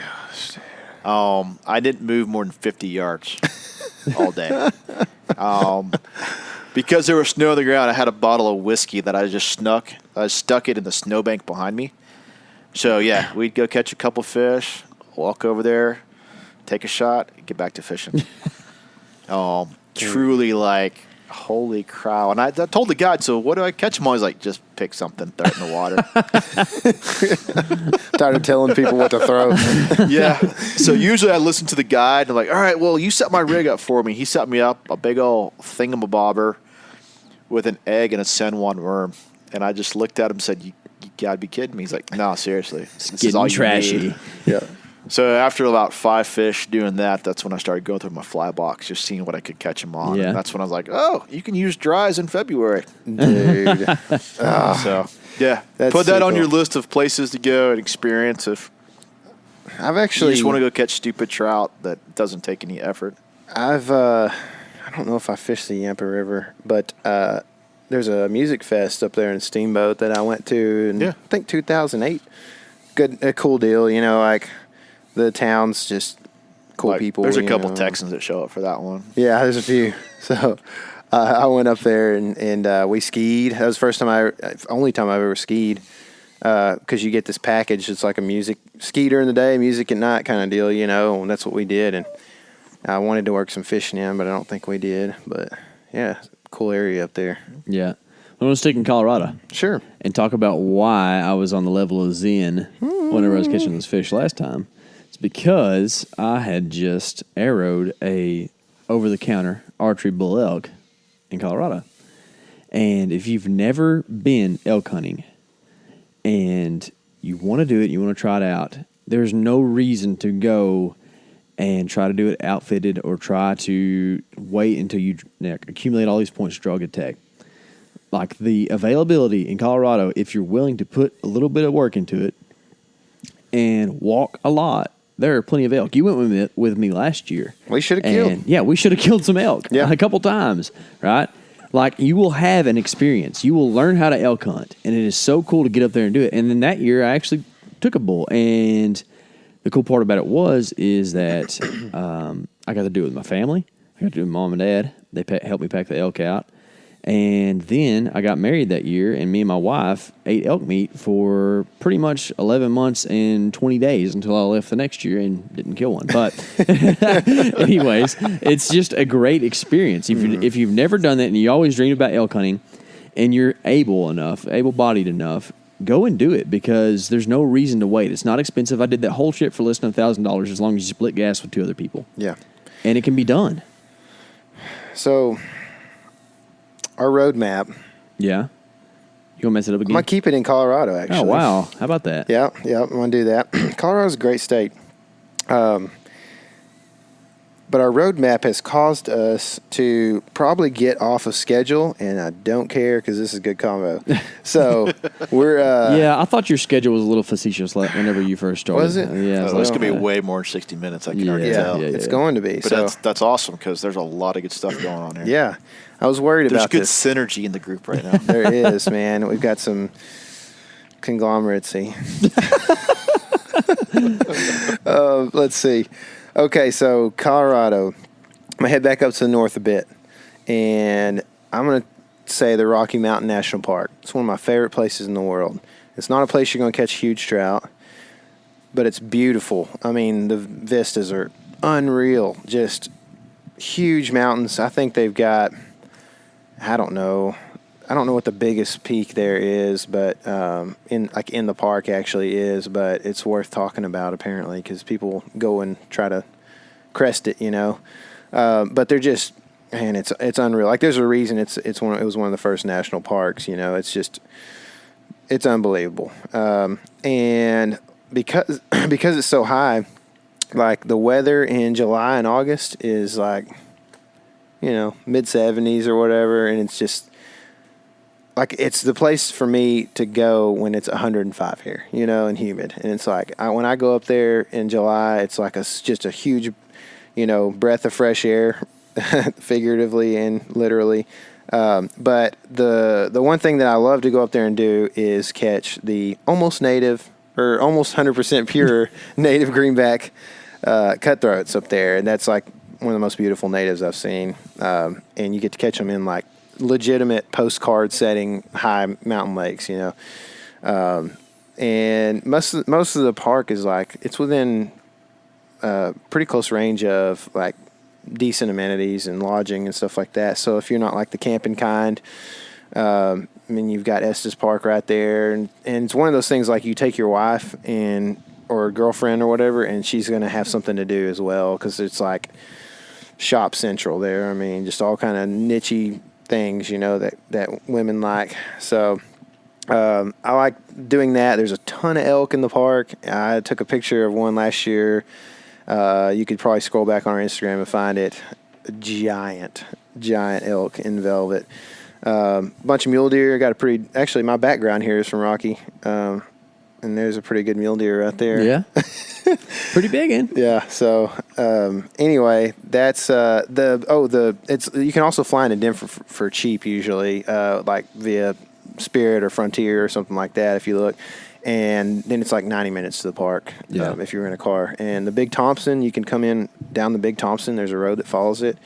I didn't move more than 50 yards all day. Because there was snow on the ground, I had a bottle of whiskey that I stuck it in the snowbank behind me. So, yeah, we'd go catch a couple fish, walk over there, take a shot, get back to fishing. Truly, like, holy cow. And I told the guide, so what do I catch them on? He's like, just pick something, throw it in the water. Tired of telling people what to throw. Yeah. So usually I listen to the guide, and I'm like, all right, well, you set my rig up for me. He set me up a big old thingamabobber with an egg and a San Juan worm. And I just looked at him and said, you got to be kidding me. He's like, no, seriously. This is all you trashy. need. Yeah. So after about 5 fish doing that, that's when I started going through my fly box, just seeing what I could catch them on. Yeah. And that's when I was like, oh, you can use dries in February. Dude. So, yeah. That's Put that so on your cool. list of places to go and experience if I've you actually just want to go catch stupid trout that doesn't take any effort. I don't know if I fished the Yampa River, but there's a music fest up there in Steamboat that I went to in I think 2008. A cool deal, you know, like the town's just cool Like, people. There's a you couple know. Texans that show up for that one. Yeah, there's a few. So I went up there and we skied. That was the only time I've ever skied. Because you get this package. It's like a ski during the day, music at night kind of deal, you know, and that's what we did. And I wanted to work some fishing in, but I don't think we did. But yeah, cool area up there. Yeah. I want to stick in Colorado Sure. and talk about why I was on the level of Zen whenever I was catching those fish last time. It's because I had just arrowed a over-the-counter archery bull elk in Colorado. And if you've never been elk hunting and you want to do it, you want to try it out, there's no reason to go and try to do it outfitted or try to wait until you accumulate all these points to draw a good tag. Like the availability in Colorado, if you're willing to put a little bit of work into it and walk a lot, there are plenty of elk. You went with me last year. We should have killed. Yeah, we should have killed some elk Yeah. a couple times, right? Like you will have an experience. You will learn how to elk hunt, and it is so cool to get up there and do it. And then that year, I actually took a bull, and the cool part about it is that I got to do it with my family. I got to do it with Mom and Dad. They helped me pack the elk out. And then I got married that year, and me and my wife ate elk meat for pretty much 11 months and 20 days until I left the next year and didn't kill one. But anyways, it's just a great experience. If you've never done that and you always dreamed about elk hunting and you're able-bodied enough, go and do it because there's no reason to wait. It's not expensive. I did that whole trip for less than $1,000 as long as you split gas with 2 other people. Yeah. And it can be done. So our road map, Yeah. You want to mess it up I'm again? going to keep it in Colorado, actually. Oh, wow. How about that? Yeah, I'm going to do that. Colorado's a great state. But our road map has caused us to probably get off of schedule, and I don't care because this is good combo. So we're... Yeah, I thought your schedule was a little facetious whenever you first started. Was it? Yeah. Oh, it's going to be way more than 60 minutes, I can already yeah, tell. it's going to be. But So that's awesome because there's a lot of good stuff going on here. yeah, I was worried There's about good this. synergy in the group right now. There is, man. We've got some conglomeracy. Let's see. Okay, so Colorado. I'm going to head back up to the north a bit, and I'm going to say the Rocky Mountain National Park. It's one of my favorite places in the world. It's not a place you're going to catch huge trout, but it's beautiful. I mean, the vistas are unreal. Just huge mountains. I think they've got, I don't know what the biggest peak there is, but in the park actually is, but it's worth talking about apparently because people go and try to crest it, you know. But they're just, man, it's unreal. Like there's a reason it was one of the first national parks, you know. It's unbelievable. And because it's so high, like the weather in July and August is like, mid 70s or whatever, and it's just like it's the place for me to go when it's 105 here, and humid. And it's like when I go up there in July, it's like just a huge, breath of fresh air, figuratively and literally. But the one thing that I love to go up there and do is catch the almost native or almost 100% pure native greenback cutthroats up there, and that's like one of the most beautiful natives I've seen. And you get to catch them in like legitimate postcard setting high mountain lakes, and most of the park is like it's within pretty close range of like decent amenities and lodging and stuff like that. So if you're not like the camping kind, you've got Estes Park right there, and it's one of those things like you take your wife or girlfriend or whatever, and she's going to have something to do as well, because it's like shop central there. Just all kind of niche-y things, that women like. So I like doing that. There's a ton of elk in the park. I took a picture of one last year. You could probably scroll back on our Instagram and find it. Giant elk in velvet. Bunch of mule deer. Actually, my background here is from Rocky. And there's a pretty good mule deer right there. Yeah. Pretty big, in. Yeah. So, anyway, that's, you can also fly into Denver for cheap usually, like via Spirit or Frontier or something like that if you look. And then it's like 90 minutes to the park if you're in a car. And the Big Thompson, you can come in down the Big Thompson. There's a road that follows it.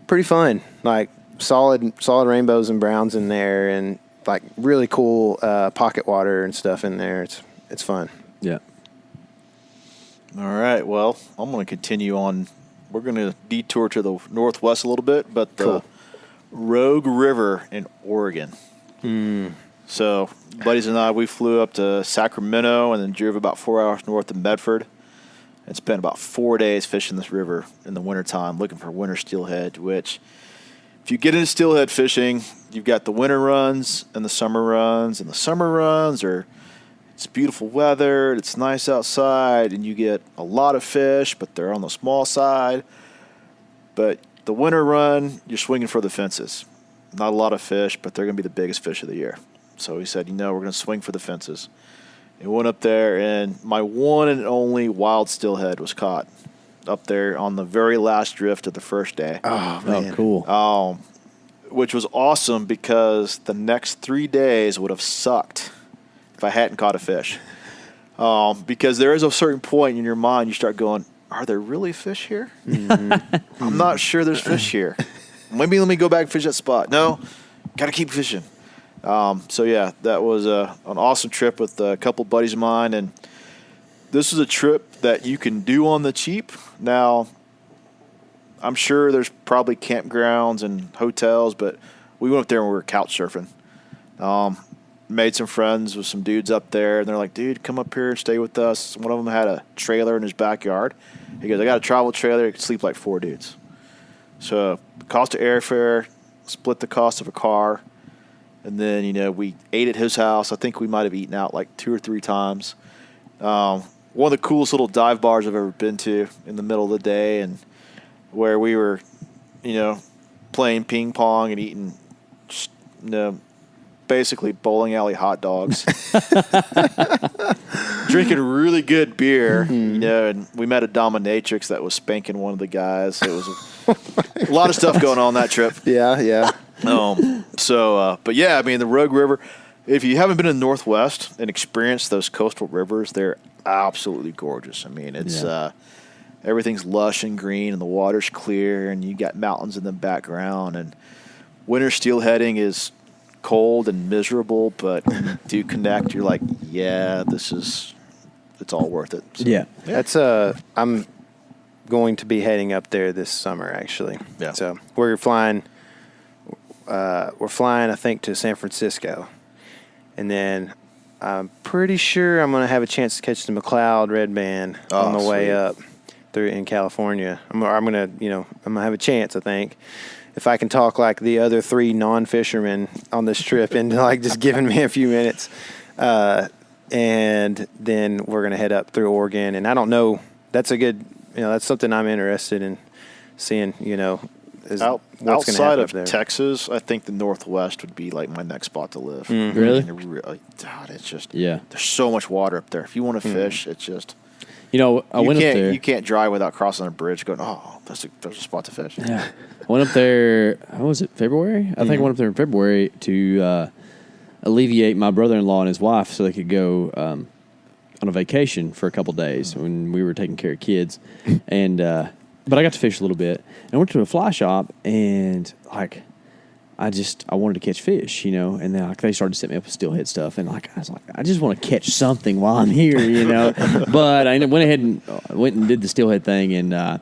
Pretty fun. Like solid rainbows and browns in there, and like really cool pocket water and stuff in there. It's fun. Yeah. All right. Well, I'm going to continue on. We're going to detour to the northwest a little bit, but the Rogue River in Oregon. So, buddies and I, we flew up to Sacramento and then drove about 4 hours north of Medford and spent about 4 days fishing this river in the wintertime looking for winter steelhead, which if you get into steelhead fishing, you've got the winter runs and the summer runs. And the summer runs it's beautiful weather, it's nice outside, and you get a lot of fish, but they're on the small side. But the winter run, you're swinging for the fences. Not a lot of fish, but they're going to be the biggest fish of the year. So he said, we're going to swing for the fences. And we went up there, and my one and only wild steelhead was caught up there on the very last drift of the first day. Oh, man. Oh, cool. Which was awesome because the next 3 days would have sucked if I hadn't caught a fish. Because there is a certain point in your mind you start going, are there really fish here? Mm-hmm. I'm not sure there's fish here. Maybe let me go back and fish that spot. No, got to keep fishing. That was an awesome trip with a couple buddies of mine, and this is a trip that you can do on the cheap. Now, I'm sure there's probably campgrounds and hotels, but we went up there and we were couch surfing. Made some friends with some dudes up there, and they're like, dude, come up here and stay with us. One of them had a trailer in his backyard. He goes, I got a travel trailer. It could sleep like 4 dudes. So the cost of airfare, split the cost of a car. And then, we ate at his house. I think we might have eaten out like 2 or 3 times. One of the coolest little dive bars I've ever been to in the middle of the day, and where we were, playing ping pong and eating, basically bowling alley hot dogs. Drinking really good beer, and we met a dominatrix that was spanking one of the guys. It was a lot of stuff going on that trip. Yeah. The Rogue River, if you haven't been in the Northwest and experienced those coastal rivers, they're absolutely gorgeous. It's everything's lush and green, and the water's clear, and you got mountains in the background. And winter steelheading is cold and miserable, but when you do connect, you're like, it's all worth it. So, yeah. That's I'm going to be heading up there this summer, actually. Yeah. So we're flying, I think, to San Francisco. And then I'm pretty sure I'm going to have a chance to catch the McLeod red band on the way up through in California. I'm going to have a chance, I think, if I can talk like the other 3 non-fishermen on this trip into like just giving me a few minutes. and then we're going to head up through Oregon. And I don't know. That's a good, that's something I'm interested in seeing, is what's going to outside happen of up there. Texas, I think the Northwest would be like my next spot to live. Really? God, it's just Yeah. There's so much water up there. If you want to fish, it's just I went up there. You can't drive without crossing a bridge. Going, there's a spot to fish. Yeah. I went up there, how was it, February? I think I went up there in February to alleviate my brother-in-law and his wife so they could go on a vacation for a couple days when we were taking care of kids. And but I got to fish a little bit. And I went to a fly shop, and I wanted to catch fish, and then they started setting me up with steelhead stuff, and I was like, I just want to catch something while I'm here, But I went ahead and did the steelhead thing, and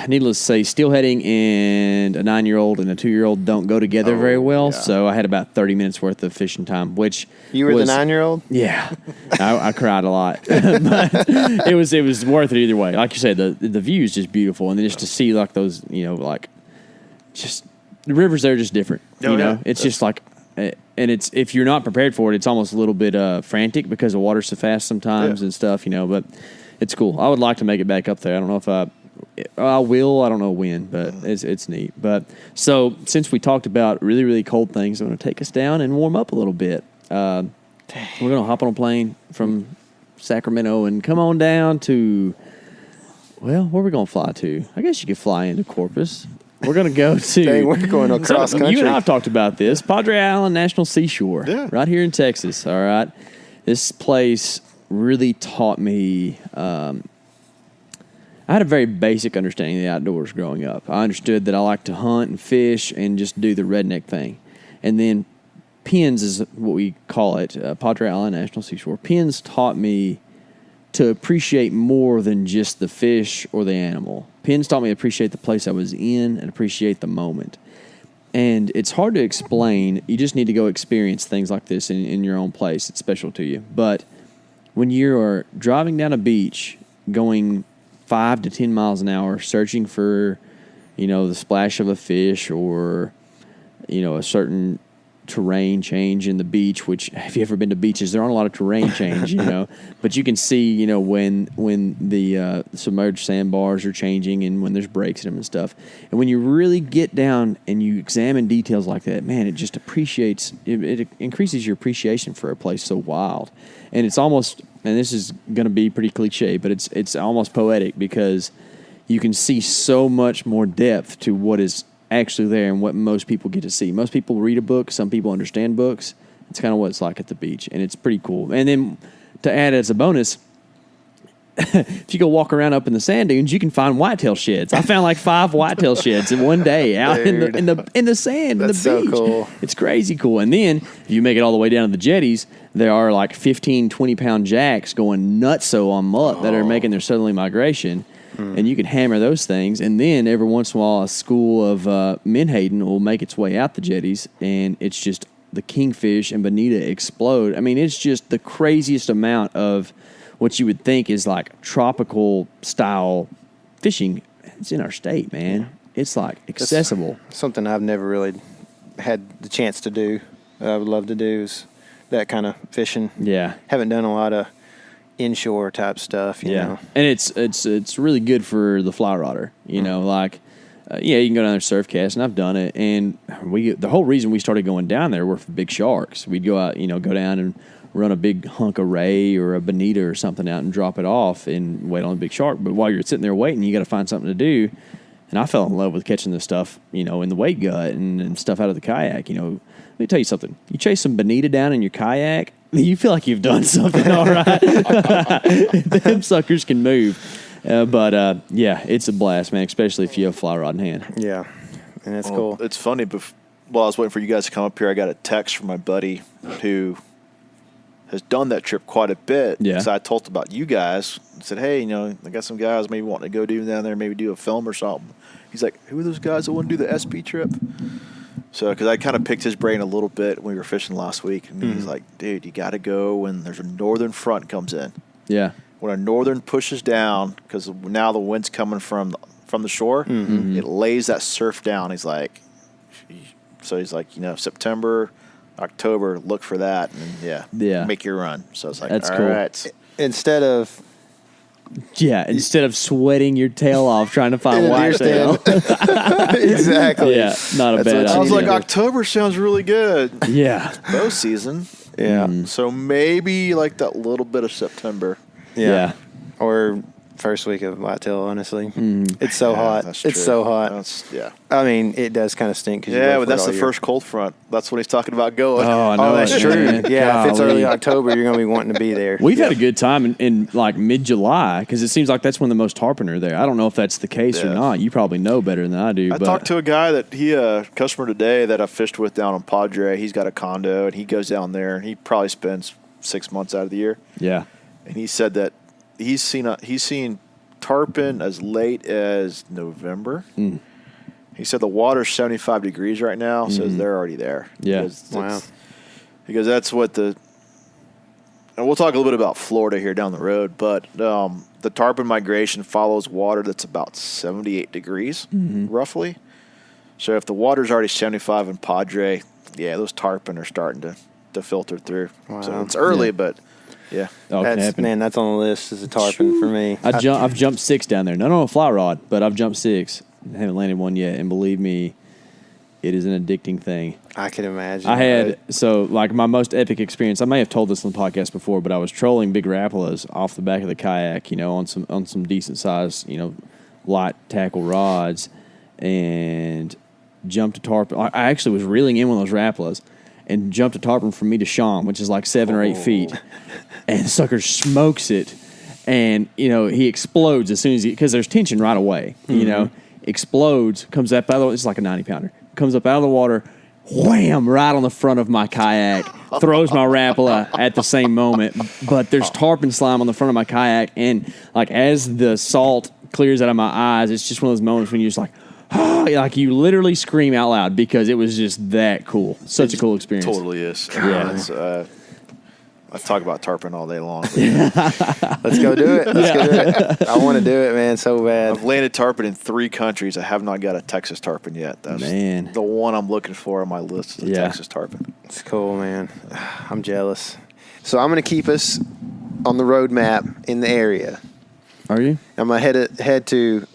needless to say, steelheading and a 9-year-old and a 2-year-old don't go together very well. Yeah. So I had about 30 minutes worth of fishing time, which You were was, the 9-year-old? Yeah, I cried a lot, but it was worth it either way. Like you said, the view is just beautiful, and then just to see like those, just the rivers there are just different. It's just like, and it's if you're not prepared for it, it's almost a little bit frantic because the water's so fast sometimes and stuff. But it's cool. I would like to make it back up there. I don't know if I will. I don't know when, but it's neat. But so since we talked about really, really cold things, I'm going to take us down and warm up a little bit. We're going to hop on a plane from Sacramento and come on down to, where are we going to fly to? I guess you could fly into Corpus. We're going to go to... Dang, we're going across country. You and I have talked about this. Padre Island National Seashore, right here in Texas, all right? This place really taught me... I had a very basic understanding of the outdoors growing up. I understood that I like to hunt and fish and just do the redneck thing. And then Pins is what we call it, Padre Island National Seashore. Pins taught me to appreciate more than just the fish or the animal. Pins taught me to appreciate the place I was in and appreciate the moment. And it's hard to explain. You just need to go experience things like this in your own place. It's special to you. But when you are driving down a beach, going 5 to 10 miles an hour, searching for, the splash of a fish or, a certain terrain change in the beach, which, if you've ever been to beaches, there aren't a lot of terrain change, but you can see, when the submerged sandbars are changing and when there's breaks in them and stuff. And when you really get down and you examine details like that, man, it just it increases your appreciation for a place so wild. And it's almost, and this is going to be pretty cliche, but it's almost poetic because you can see so much more depth to what is actually there and what most people get to see. Most people read a book. Some people understand books. It's kind of what it's like at the beach, and it's pretty cool. And then to add as a bonus, if you go walk around up in the sand dunes, you can find whitetail sheds. I found like 5 whitetail sheds in one day out in the sand in the beach. So cool. It's crazy cool. And then if you make it all the way down to the jetties, there are like 15, 20-pound jacks going nutso on mullet that are making their southerly migration. And you can hammer those things. And then every once in a while, a school of menhaden will make its way out the jetties, and it's just the kingfish and bonita explode. I mean, it's just the craziest amount of what you would think is like tropical style fishing. It's in our state, man. It's like accessible. That's something I've never really had the chance to do. That I would love to do is that kind of fishing. Yeah. Haven't done a lot of inshore type stuff, you know. And it's really good for the fly rodder, you know, like you can go down there surf cast, and I've done it, and the whole reason we started going down there were for big sharks. We'd go out, go down and run a big hunk of ray or a bonita or something out and drop it off and wait on a big shark. But while you're sitting there waiting, you got to find something to do. And I fell in love with catching this stuff, in the wake gut and stuff out of the kayak. Let me tell you something. You chase some bonita down in your kayak, you feel like you've done something all right. Them suckers can move. But it's a blast, man, especially if you have a fly rod in hand. Yeah, and it's cool. It's funny, while I was waiting for you guys to come up here, I got a text from my buddy who has done that trip quite a bit. Yeah. So I told about you guys and said, hey, I got some guys maybe wanting to go down there, maybe do a film or something. He's like, who are those guys that want to do the SP trip? So, because I kind of picked his brain a little bit when we were fishing last week. And he's like, dude, you got to go when there's a northern front comes in. Yeah. When a northern pushes down, because now the wind's coming from the shore, it lays that surf down. He's like, September, October, look for that, and make your run. So it's like, That's all cool. right. Instead of instead of sweating your tail off trying to find In a deer whitetail. exactly. Yeah, not a bad what I you was idea. like, October sounds really good. Yeah. Bow season. Yeah. So maybe like that little bit of September. Yeah. Or first week of whitetail, honestly. It's so hot. That's It's true. so hot. Yeah. I mean, it does kind of stink. 'Cause you Yeah, go but for that's it the all year. first cold front. That's what he's talking about going. Oh, I know. Oh, that's it, true. man. Yeah, if it's Golly. early October, you're going to be wanting to be there. We've had a good time in like mid-July because it seems like that's when the most tarpon are there. I don't know if that's the case or Yeah. not. You probably know better than I do. I but talked to a guy that customer today that I fished with down on Padre. He's got a condo and he goes down there and he probably spends 6 months out of the year. yeah, And he said that he's seen tarpon as late as November. He said the water's 75 degrees right now, so they're already there. Yeah. Wow. Because that's what and we'll talk a little bit about Florida here down the road, but the tarpon migration follows water that's about 78 degrees, roughly. So if the water's already 75 in Padre, those tarpon are starting to filter through. Wow. So it's early, Yeah. but yeah. oh, it can That's, happen. man, that's on the list as a tarpon for me. I've jumped 6 down there. Not on a fly rod, but I've jumped 6. I haven't landed one yet, and believe me, it is an addicting thing. I can imagine. I had like my most epic experience. I may have told this on the podcast before, but I was trolling big rapalas off the back of the kayak, on some decent size, light tackle rods, and jumped a tarpon. I actually was reeling in one of those rapalas and jumped a tarpon from me to Sean, which is like 7 or 8 feet, and the sucker smokes it, and he explodes as soon as because there's tension right away. Explodes, comes up out of the water. It's like a 90-pounder. Comes up out of the water, wham, right on the front of my kayak, throws my Rapala at the same moment. But there's tarpon slime on the front of my kayak, and like as the salt clears out of my eyes, it's just one of those moments when you're just like, like you literally scream out loud because it was just that cool. Such a cool experience. Totally is. Yeah. It's, I talk about tarpon all day long. Let's go do it. Let's go do it. I want to do it, man, so bad. I've landed tarpon in 3 countries. I have not got a Texas tarpon yet. That's Man. the one I'm looking for on my list is a Yeah. Texas tarpon. It's cool, man. I'm jealous. So I'm going to keep us on the road map in the area. Are you? I'm going to head to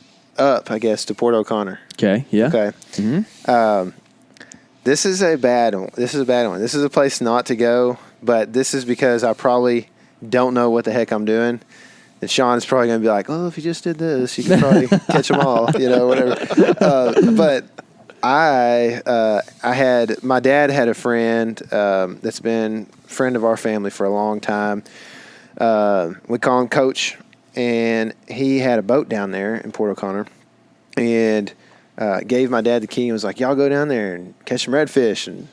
Port O'Connor. Okay. Yeah. Okay. Mm-hmm. This is a bad one. This is a place not to go, but this is because I probably don't know what the heck I'm doing. And Sean's probably going to be like, "Oh, if you just did this, you could probably catch them all," whatever. But my dad had a friend that's been a friend of our family for a long time. We call him Coach, and he had a boat down there in Port O'Connor, and gave my dad the key and was like, "Y'all go down there and catch some redfish and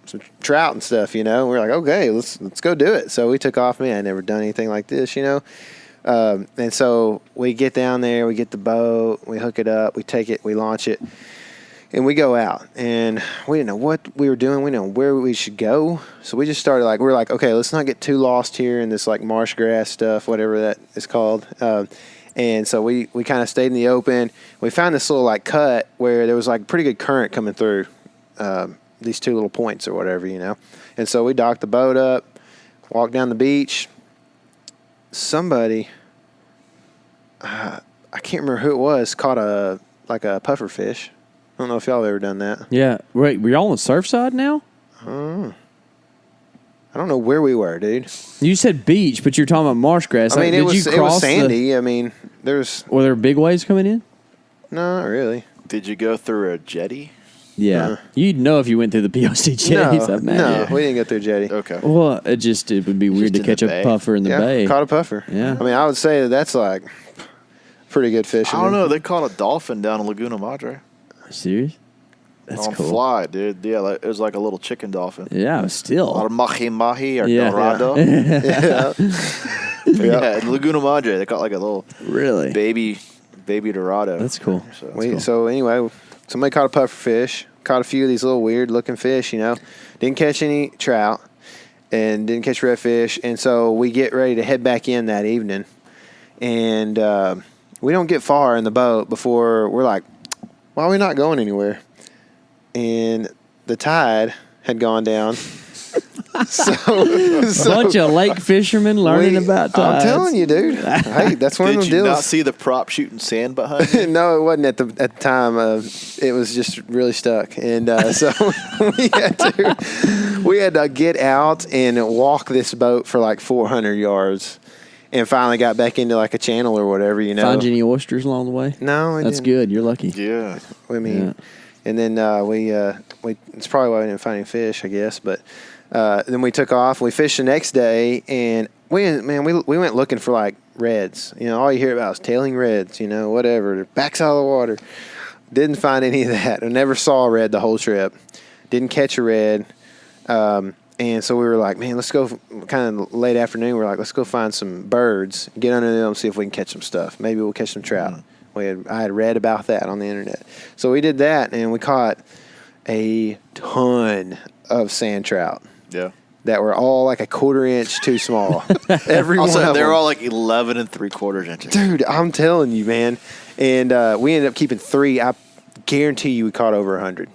some trout and stuff." We were like, "Okay, let's go do it." So we took off. Man, I'd never done anything like this, and so we get down there, we get the boat, we hook it up, we take it, we launch it, and we go out. And we didn't know what we were doing. We didn't know where we should go. So we just started we were like, okay, let's not get too lost here in this like marsh grass stuff, whatever that is called. And so we kind of stayed in the open. We found this little like cut where there was like pretty good current coming through these 2 little points or whatever, And so we docked the boat up, walked down the beach. Somebody, I can't remember who it was, caught a puffer fish. I don't know if y'all have ever done that. Yeah. Wait, were y'all on the surf side now? I don't know where we were, dude. You said beach, but you're talking about marsh grass. I mean, Did it you was cross sandy. I mean, there's Were there big waves coming in? no, not really. Did you go through a jetty? Yeah. You'd know if you went through the POC jetties. No, I imagine. no, we didn't go through jetty. Okay. Well, it would be weird to in catch the a bay. puffer in the Yeah, bay. caught a puffer. Yeah. I mean, I would say that's like pretty good fishing. I don't know. They caught a dolphin down in Laguna Madre. Serious? That's on cool. fly, dude. Yeah, it was like a little chicken dolphin. Yeah, still. Or mahi or Yeah. dorado. Yeah. Yeah, in Laguna Madre, they caught like a little Really? baby dorado. That's cool. So, So anyway, somebody caught a puffer fish. Caught a few of these little weird looking fish. Didn't catch any trout, and didn't catch redfish. And so we get ready to head back in that evening, and we don't get far in the boat before we're like, "Why are we not going anywhere?" And the tide had gone down, Bunch of lake fishermen learning about tides. I'm telling you, dude. Hey, that's one of them Did you deals. not see the prop shooting sand behind you? No, it wasn't at the time. It was just really stuck, and so we had to get out and walk this boat for like 400 yards, and finally got back into like a channel or whatever. You know, Find you any oysters along the way? No, I that's didn't. good. You're lucky. Yeah. I mean, and then we it's probably why we didn't find any fish, I guess. But then we took off. We fished the next day, and we went looking for like reds. You know, all you hear about is tailing reds. You know, whatever. They're backs out of the water. Didn't find any of that. I never saw a red the whole trip. Didn't catch a red. And so we were like, man, let's go. Kind of late afternoon, we were like, let's go find some birds, get under them, see if we can catch some stuff. Maybe we'll catch some trout. I had read about that on the internet. So we did that, and we caught a ton of sand trout. Yeah. That were all like a 1/4 inch too small. Every one Also, of they're them. all like 11 3/4 inches. Dude, I'm telling you, man. And we ended up keeping 3. I guarantee you we caught over 100.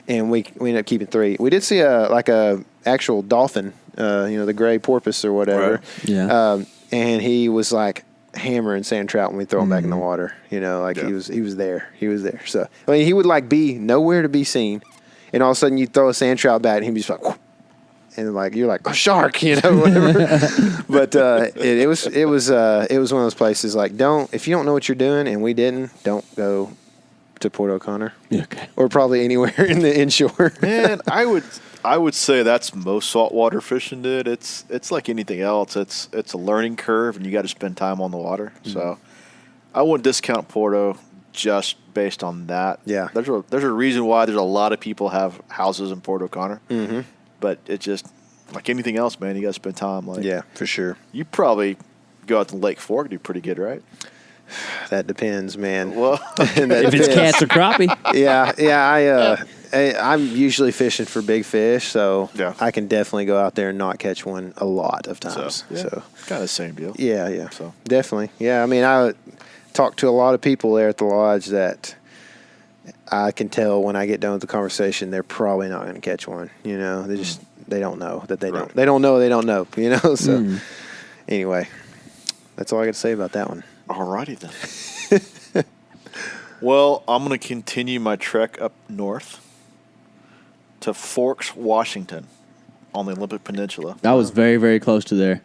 And we ended up keeping 3. We did see a actual dolphin, the gray porpoise or whatever. Right. Yeah. And he was like hammering sand trout when we throw him back in the water. You know, like he was there. He was there. So I mean, he would like be nowhere to be seen, and all of a sudden you throw a sand trout back, and he'd be just like, whoop, and like you're like a shark, you know, whatever. But it was one of those places like if you don't know what you're doing, and we didn't, don't go to Port O'Connor. Okay. Or probably anywhere in the inshore. Man, I would say that's most saltwater fishing, dude. It's like anything else. It's a learning curve, and you got to spend time on the water. Mm-hmm. So I wouldn't discount Porto just based on that. Yeah. There's a reason why there's a lot of people have houses in Port O'Connor. Mm-hmm. But it just like anything else, man. You got to spend time. Like Yeah, for sure. You probably go out to Lake Fork, do pretty good, right? That depends, man. Well, If it's cats or crappie. Yeah. I'm usually fishing for big fish, so Yeah. I can definitely go out there and not catch one a lot of times. So kind of the same deal. yeah. So Definitely. Yeah, I mean, I talked to a lot of people there at the lodge that I can tell when I get done with the conversation, they're probably not going to catch one. You know, they don't know that they Right. don't. They don't know they don't know, you know? So anyway, that's all I got to say about that one. Alrighty then. Well, I'm going to continue my trek up north to Forks, Washington, on the Olympic Peninsula. I was very, very close to there.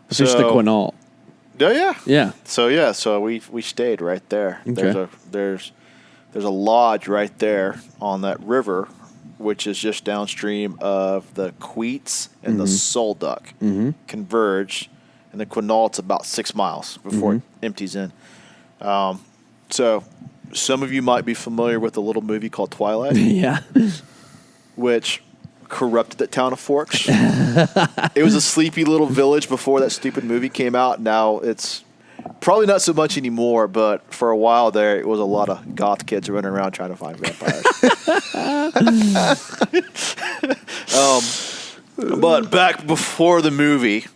Fished the So- Quinault. Oh yeah. Yeah. So we stayed right there. Okay. There's a lodge right there on that river, which is just downstream of the Queets and the Solduck converge, and the Quinault's about 6 miles before it empties in. So some of you might be familiar with a little movie called Twilight, Yeah. which corrupted the town of Forks. It was a sleepy little village before that stupid movie came out. Now it's probably not so much anymore, but for a while there, it was a lot of goth kids running around trying to find vampires. But back before the movie,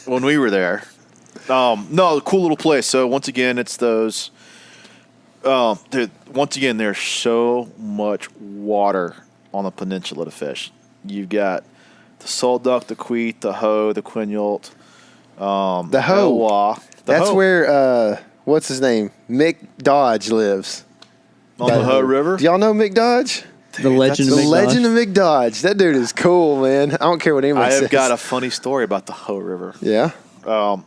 when we were there, no, cool little place. So once again, it's those. Dude, once again, there's so much water on the peninsula to fish. You've got the Solduck, the Queet, the Hoe, the Quinault, The Hoe. Elwha. That's where, what's his name? Mick Dodge lives. on the Hoe River. Do y'all know Mick Dodge? The legend The of Mick legend Dodge. of Mick Dodge. That dude is cool, man. I don't care what anybody I says. have got a funny story about the Hoe River. Yeah?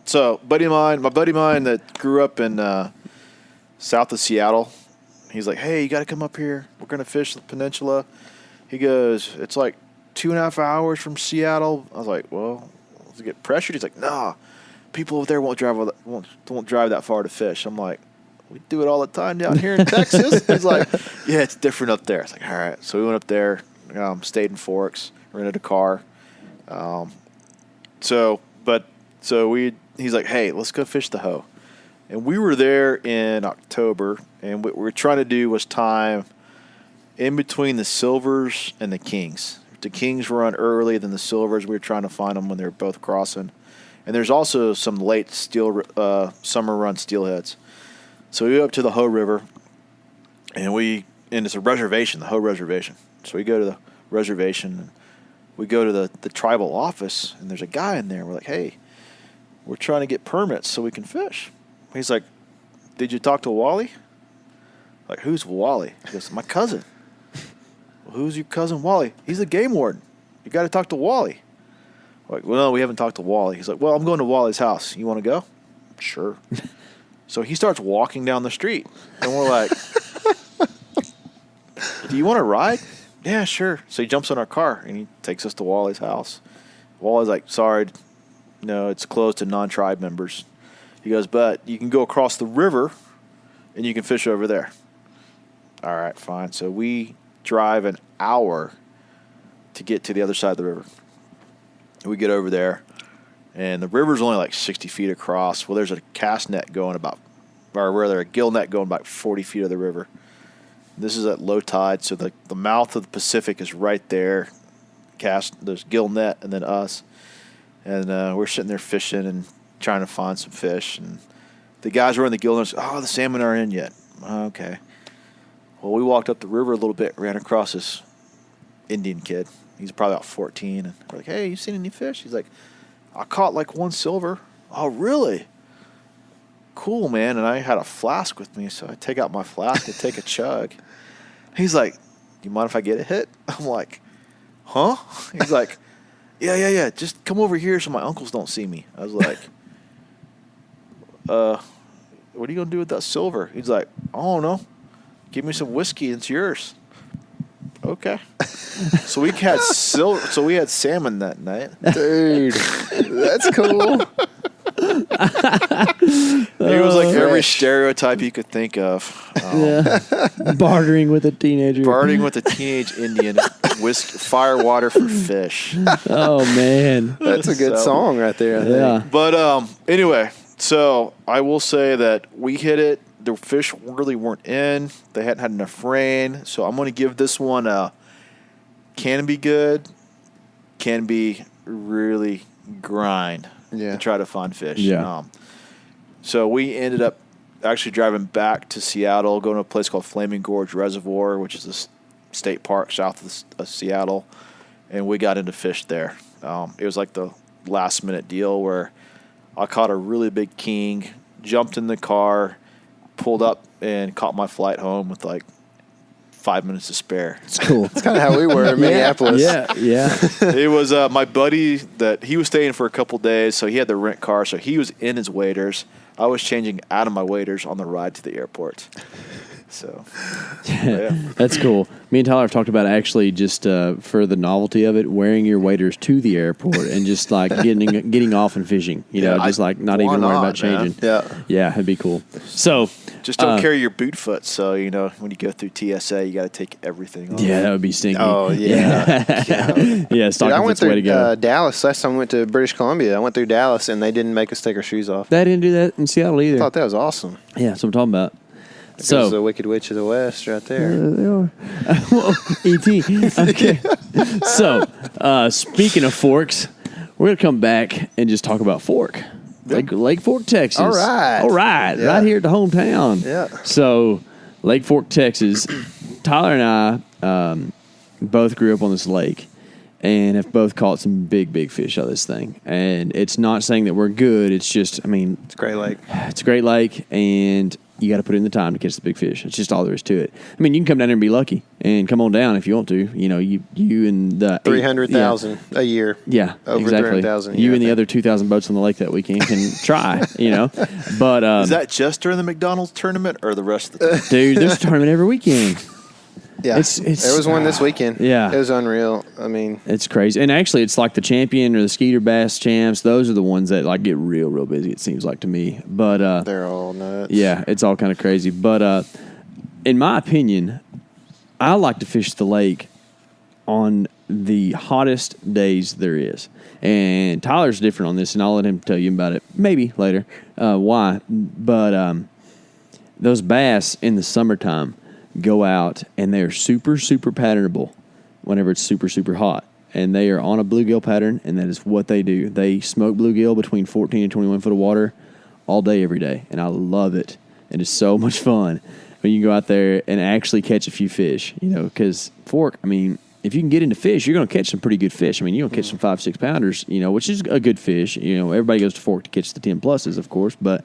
So, my buddy of mine that grew up in south of Seattle, he's like, hey, you got to come up here. We're going to fish the peninsula. He goes, it's like 2.5 hours from Seattle. I was like, well, let's get pressured. He's like, nah, people over there won't drive that far to fish. I'm like, we do it all the time down here in Texas. He's like, yeah, it's different up there. It's like, all right. So we went up there, stayed in Forks, rented a car. He's like, hey, let's go fish the Hoe. And we were there in October, and what we were trying to do was time in between the Silvers and the Kings. The Kings run early, then the Silvers, we were trying to find them when they were both crossing. And there's also some late summer run steelheads. So we go up to the Hoe River, and it's a reservation, the Hoe Reservation. So we go to the reservation, we go to the tribal office, and there's a guy in there. We're like, hey, we're trying to get permits so we can fish. He's like, did you talk to Wally? Like, who's Wally? He goes, my cousin. Well, who's your cousin Wally? He's the game warden. You got to talk to Wally. We're like, well, no, we haven't talked to Wally. He's like, well, I'm going to Wally's house. You want to go? Sure. So he starts walking down the street, and we're like, do you want to ride? Yeah, sure. So he jumps in our car, and he takes us to Wally's house. Wally's like, sorry, no, it's closed to non-tribe members. He goes, but you can go across the river, and you can fish over there. All right, fine. So we drive an hour to get to the other side of the river. We get over there, and the river's only like 60 feet across. Well, there's a cast net going a gill net going about 40 feet of the river. This is at low tide, so the mouth of the Pacific is right there. There's gill net, and then us. And we're sitting there fishing and trying to find some fish. And the guys were in the gill net. Oh, the salmon aren't in yet. Okay. Well, we walked up the river a little bit, ran across this Indian kid. He's probably about 14. And we're like, hey, you seen any fish? He's like, I caught like one silver. Oh, really? Cool, man. And I had a flask with me, so I take out my flask and take a chug. He's like, you mind if I get a hit? I'm like, huh? He's like, yeah. Just come over here so my uncles don't see me. I was like, what are you going to do with that silver? He's like, I don't know. Give me some whiskey. It's yours. Okay. So we had salmon that night. Dude, that's cool. He was like every stereotype you could think of. Bartering with a teenager. Bartering with a teenage Indian. Fire water for fish. Oh, man. That's a good song right there, I think. Yeah. But anyway, so I will say that we hit it. The fish really weren't in. They hadn't had enough rain. So I'm going to give this one a can be good, can be really grind to try to find fish. Yeah. So we ended up actually driving back to Seattle, going to a place called Flaming Gorge Reservoir, which is a state park south of Seattle, and we got into fish there. It was like the last-minute deal where I caught a really big king, jumped in the car, pulled up, and caught my flight home with like 5 minutes to spare. It's cool. That's kind of how we were in Minneapolis. Yeah. It was my buddy that he was staying for a couple days, so he had the rent car, so he was in his waders. I was changing out of my waders on the ride to the airport. So, yeah. That's cool. Me and Tyler have talked about actually just for the novelty of it, wearing your waders to the airport and just like getting off and fishing. You know, just like not even worrying about changing. Man. Yeah, it'd be cool. So just don't carry your boot foot. So you know when you go through TSA, you got to take everything off. Yeah, that would be stinky. Oh yeah. Yeah, stocking I went foot's the way to through go. Dallas last time. I went to British Columbia. I went through Dallas and they didn't make us take our shoes off. They didn't do that in Seattle either. I thought that was awesome. Yeah, that's what I'm talking about. So the Wicked Witch of the West, right there. They are. E.T. Okay. So, speaking of forks, we're going to come back and just talk about Fork. Lake Fork, Texas. All right. Yeah. Right here at the hometown. Yeah. So, Lake Fork, Texas. Tyler and I both grew up on this lake and have both caught some big fish out of this thing. And it's not saying that we're good. It's just, I mean, It's a great lake. it's a great lake, and you got to put in the time to catch the big fish. It's just all there is to it. I mean, you can come down here and be lucky and come on down if you want to. You know, you and the 300,000 a year. Yeah, Over exactly. 300,000 a You year, and I the think. other 2,000 boats on the lake that weekend can try. You know, but Is that just during the McDonald's tournament or the rest of the time? dude, there's a tournament every weekend. Yeah. It's there was one this weekend. Yeah. It was unreal. I mean, It's crazy. And actually, it's like the champion or the Skeeter Bass champs. Those are the ones that like get real busy, it seems like to me. But they're all nuts. yeah, it's all kind of crazy. But in my opinion, I like to fish the lake on the hottest days there is. And Tyler's different on this, and I'll let him tell you about it maybe later why. But those bass in the summertime go out, and they're super patternable whenever it's super hot. And they are on a bluegill pattern, and that is what they do. They smoke bluegill between 14 and 21 foot of water all day, every day. And I love it. And it's so much fun when you go out there and actually catch a few fish, you know, because Fork, I mean, if you can get into fish, you're going to catch some pretty good fish. I mean, you're going to catch some 5-6 pounders, which is a good fish. Everybody goes to Fork to catch the 10 pluses, of course, but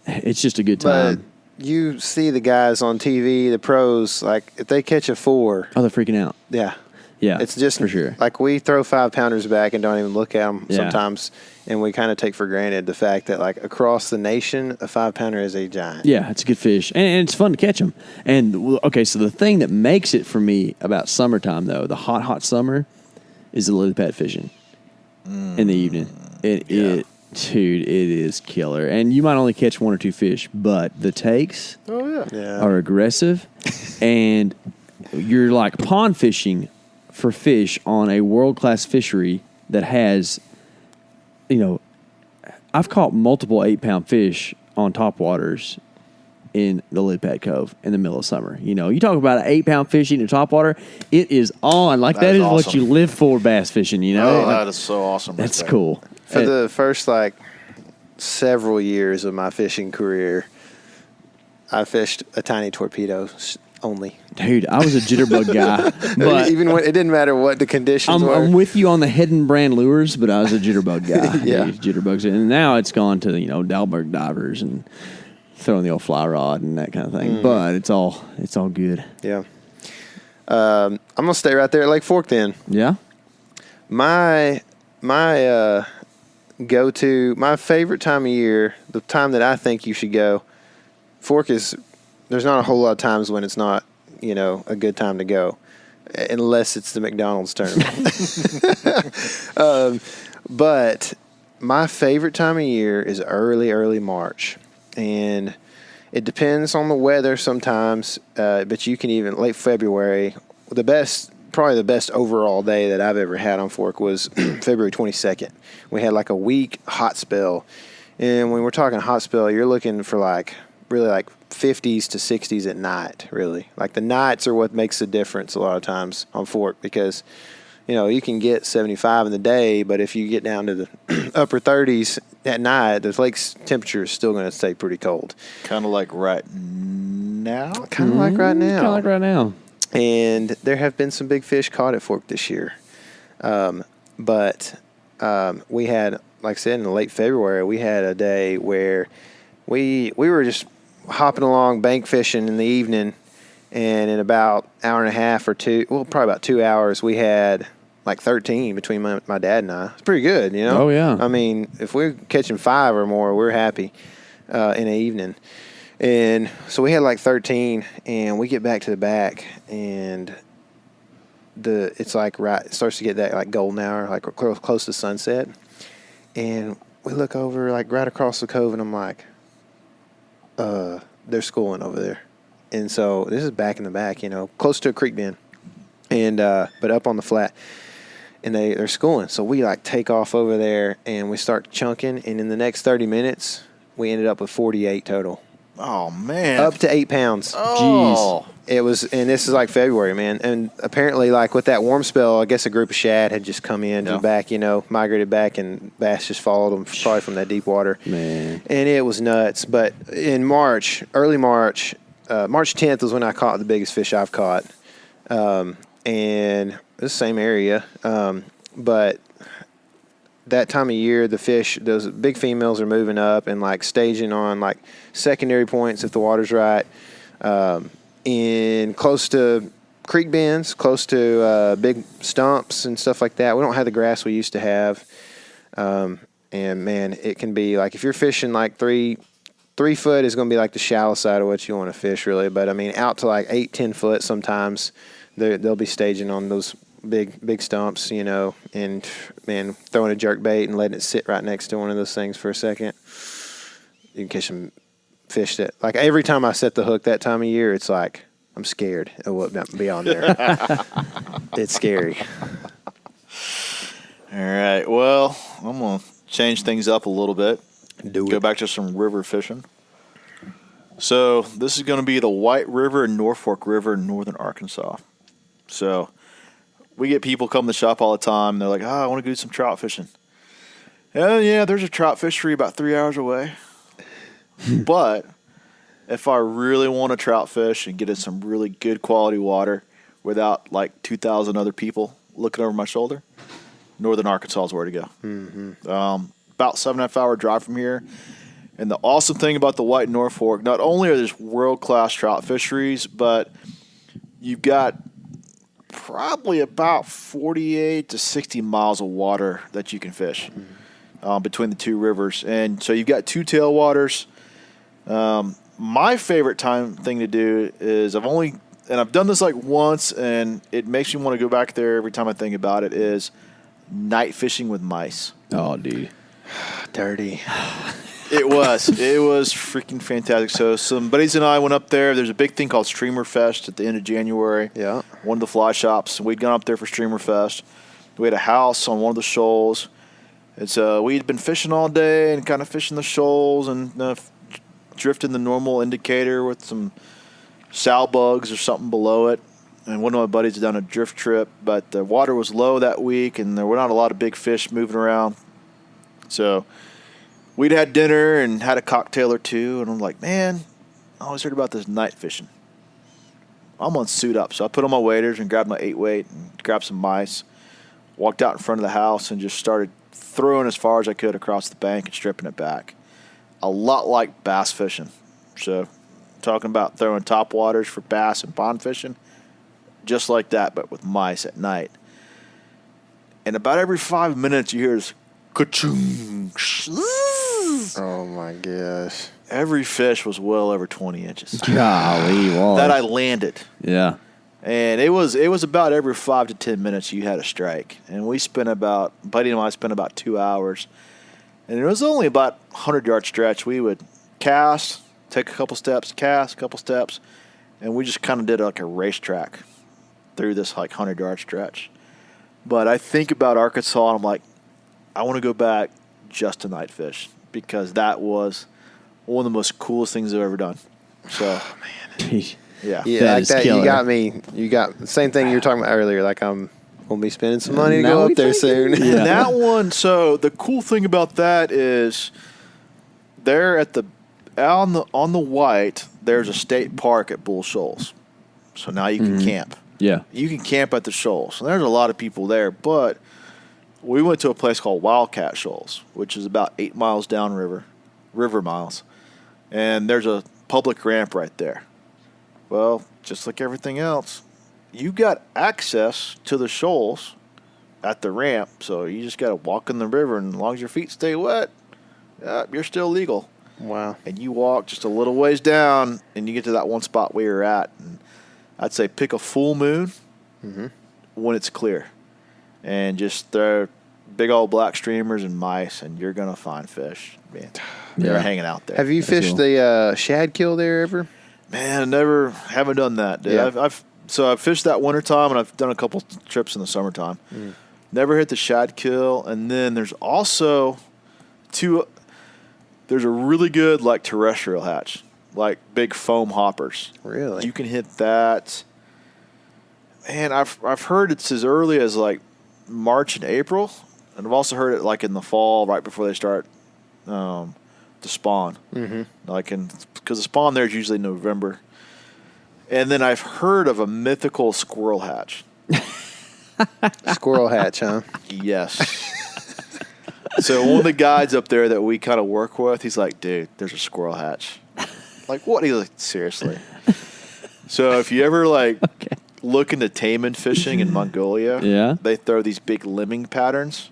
it's just a good time. But you see the guys on TV, the pros, like if they catch a 4, they're freaking out. Yeah. Yeah, it's just for sure. Like we throw 5 pounders back and don't even look at them Yeah. sometimes, and we kind of take for granted the fact that like across the nation, a 5 pounder is a giant. Yeah, it's a good fish, and it's fun to catch them. And okay, so the thing that makes it for me about summertime, though, the hot summer, is the lily pad fishing in the evening. Dude, it is killer. And you might only catch 1 or 2 fish, but the takes are aggressive, and you're like pond fishing for fish on a world-class fishery that has, I've caught multiple 8-pound fish on topwaters in the Lily Pad Cove in the middle of summer. You talk about an 8-pound fish eating a topwater, it is on. Like that is awesome. What you live for, bass fishing, Oh, that is so awesome. That's cool. For the first several years of my fishing career, I fished a tiny torpedo only. Dude, I was a jitterbug guy. But even when it didn't matter what the conditions were. I'm with you on the Hidden brand lures, but I was a jitterbug guy. Yeah. Jitterbugs. And now it's gone to, Dalberg divers and throwing the old fly rod and that kind of thing. But it's all good. Yeah. I'm going to stay right there at Lake Fork then. Yeah? My go-to, my favorite time of year, the time that I think you should go, Fork is, there's not a whole lot of times when it's not, a good time to go, unless it's the McDonald's tournament. But my favorite time of year is early March. And it depends on the weather sometimes, but you can even, late February, probably the best overall day that I've ever had on Fork was February 22nd. We had like a week hot spell. And when we're talking hot spell, you're looking for really 50s to 60s at night, really. Like the nights are what makes the difference a lot of times on Fork because, you can get 75 in the day, but if you get down to the upper 30s at night, the lake's temperature is still going to stay pretty cold. Kind of like right now? Kind of like right now. Kind of like right now. And there have been some big fish caught at Fork this year. But we had, like I said, in late February, we had a day where we were just hopping along bank fishing in the evening, and in about an hour and a half or two, probably about 2 hours, we had 13 between my dad and I. It's pretty good, Oh, yeah. I mean, if we're catching 5 or more, we're happy in the evening. And so we had 13, and we get back to the back, and it's it starts to get that golden hour, close to sunset. And we look over right across the cove, and I'm like, they're schooling over there. And so this is back in the back, close to a creek bend, and but up on the flat. And they're schooling. So we take off over there, and we start chunking, and in the next 30 minutes, we ended up with 48 total. Oh, man. Up to 8 pounds. Oh. Jeez. It was, and this is February, man. And apparently, with that warm spell, I guess a group of shad had just come in to the back, migrated back, and bass just followed them probably from that deep water. Man. And it was nuts. But in March, early March, March 10th was when I caught the biggest fish I've caught. And the same area. But that time of year, the fish, those big females are moving up and staging on secondary points if the water's right. In close to creek bends, close to big stumps and stuff like that. We don't have the grass we used to have. And man, it can be if you're fishing 3 foot is going to be the shallow side of what you want to fish really. But I mean, out to 8-10 foot sometimes they'll be staging on those big stumps, and man, throwing a jerk bait and letting it sit right next to one of those things for a second. You can catch some fish that every time I set the hook that time of year, it's I'm scared of what might be on there. It's scary. All right. Well, I'm going to change things up a little bit. Go back to some river fishing. So this is going to be the White River and North Fork River in northern Arkansas. So we get people come to the shop all the time. And they're like, I want to go do some trout fishing. Yeah, there's a trout fishery about 3 hours away. But if I really want to trout fish and get in some really good quality water, without like 2,000 other people looking over my shoulder, northern Arkansas is where to go. About 7.5 hour drive from here. And the awesome thing about the White North Fork, not only are there world-class trout fisheries, but you've got probably about 48 to 60 miles of water that you can fish between the two rivers. And so you've got two tailwaters. My favorite thing to do is I've done this like once, and it makes me want to go back there every time I think about it, is night fishing with mice. Oh, dude. Dirty. It was freaking fantastic. So some buddies and I went up there. There's a big thing called Streamer Fest at the end of January. Yeah. One of the fly shops. We'd gone up there for Streamer Fest. We had a house on one of the shoals. And so we'd been fishing all day and kind of fishing the shoals and drifting the normal indicator with some sow bugs or something below it. And one of my buddies had done a drift trip, but the water was low that week and there were not a lot of big fish moving around. So we'd had dinner and had a cocktail or two, and I'm like, man, I always heard about this night fishing. I'm going to suit up. So I put on my waders and grabbed my 8-weight and grabbed some mice, walked out in front of the house and just started throwing as far as I could across the bank and stripping it back. A lot like bass fishing. So talking about throwing top waters for bass and pond fishing, just like that, but with mice at night. And about every 5 minutes you hear this ka-chung. Oh my gosh. Every fish was well over 20 inches. Golly, That I landed. Yeah. And it was about every 5 to 10 minutes you had a strike. And Buddy and I spent about 2 hours. And it was only about 100-yard stretch. We would cast, take a couple steps, cast, a couple steps, and we just kind of did like a racetrack through this like 100-yard stretch. But I think about Arkansas and I'm like, I want to go back just to night fish because that was one of the most coolest things I've ever done. So, yeah. Yeah, That like is that. killer. You got me. You got the same thing you were talking about earlier. Like I'm gonna be spending some money to Now go we up there soon. thinking? And that one, so the cool thing about that is there on the White, there's a state park at Bull Shoals. So now you can camp. Yeah. You can camp at the shoals. And there's a lot of people there, but we went to a place called Wildcat Shoals, which is about 8 miles downriver, river miles. And there's a public ramp right there. Well, just like everything else, you got access to the shoals at the ramp, so you just got to walk in the river, and as long as your feet stay wet, you're still legal. Wow. And you walk just a little ways down, and you get to that one spot where you're at. And I'd say pick a full moon when it's clear, and just throw big old black streamers and mice, and you're gonna find fish. Man, they're hanging out there. Have you fished the shad kill there ever? Man, haven't done that, dude. Yeah. I've fished that wintertime, and I've done a couple trips in the summertime. Never hit the shad kill, and then there's also there's a really good like terrestrial hatch, like big foam hoppers. Really? You can hit that. Man, I've heard it's as early as like March and April, and I've also heard it like in the fall, right before they start to spawn. Because the spawn there is usually November. And then I've heard of a mythical squirrel hatch. Squirrel hatch, huh? Yes. So one of the guides up there that we kind of work with, he's like, dude, there's a squirrel hatch. Like, what? He's like, seriously. So if you ever look into taimen fishing in Mongolia, they throw these big lemming patterns.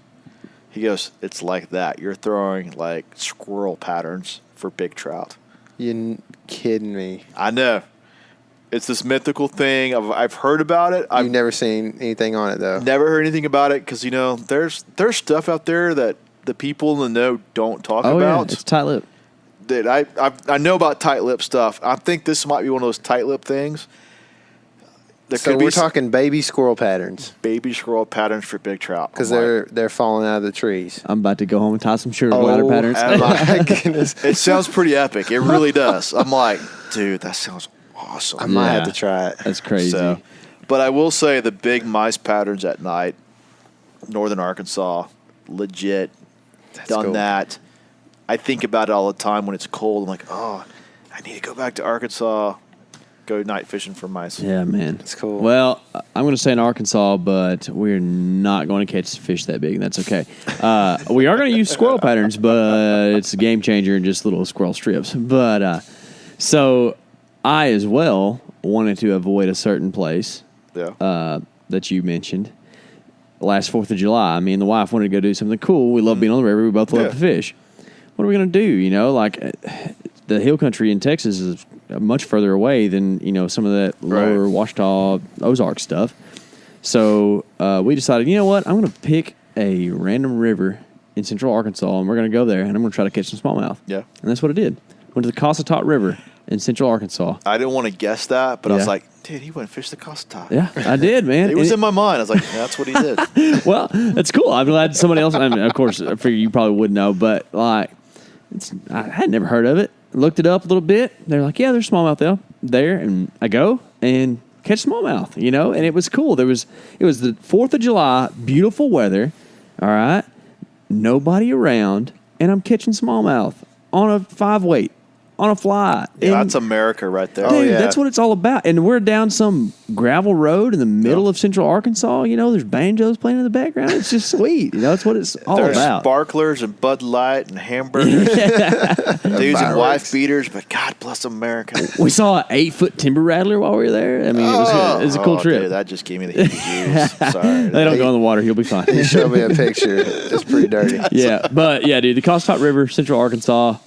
He goes, it's like that. You're throwing like squirrel patterns for big trout. You kidding me? I know. It's this mythical thing. I've heard about it. You've never seen anything on it, though? Never heard anything about it because, there's stuff out there that the people in the know don't talk about. Yeah, it's tight lip. That I know about tight lip stuff. I think this might be one of those tight lip things. So we're talking baby squirrel patterns. Baby squirrel patterns for big trout. Because they're falling out of the trees. I'm about to go home and tie some sugar glider patterns. My goodness. It sounds pretty epic. It really does. I'm like, dude, that sounds awesome. I might have to try it. That's crazy. But I will say the big mice patterns at night, northern Arkansas, legit. That's done cool. that. I think about it all the time when it's cold. I'm like, oh, I need to go back to Arkansas go night fishing for mice. Yeah, man. It's cool. Well, I'm going to stay in Arkansas, but we're not going to catch fish that big, and that's okay. We are going to use squirrel patterns, but it's a game changer and just little squirrel strips. But so I as well wanted to avoid a certain place that you mentioned. Last 4th of July, me and the wife wanted to go do something cool. We love being on the river. We both love to fish. What are we going to do? You know, like the hill country in Texas is much further away than, you know, some of that lower Ouachita, Ozark stuff. So we decided, you know what? I'm going to pick a random river in central Arkansas, and we're going to go there, and I'm going to try to catch some smallmouth. Yeah. And that's what I did. Went to the Cossatot River in central Arkansas. I didn't want to guess that, but I was like, dude, he went and fished the Cossatot. Yeah, I did, man. It was in my mind. I was like, that's what he did. Well, that's cool. I'm glad somebody else, I mean, of course, I figure you probably would know, but like, I had never heard of it. Looked it up a little bit. They're like, yeah, there's smallmouth there. And I go and catch smallmouth, you know, and it was cool. It was the 4th of July, beautiful weather, all right, nobody around, and I'm catching smallmouth on a 5-weight. On a fly. Yeah, that's America right there. Dude, that's what it's all about. And we're down some gravel road in the middle of central Arkansas. You know, there's banjos playing in the background. It's just sweet. You know, that's what it's all about. There's sparklers and Bud Light and hamburgers. Dudes and wife beaters, but God bless America. We saw an 8-foot timber rattler while we were there. I mean, it was a cool trip. Dude, that just gave me the heebie-jeebies. Sorry. They don't go in the water. You'll be fine. You showed me a picture. It's pretty dirty. Yeah, but yeah, dude, the Cossatot River, central Arkansas,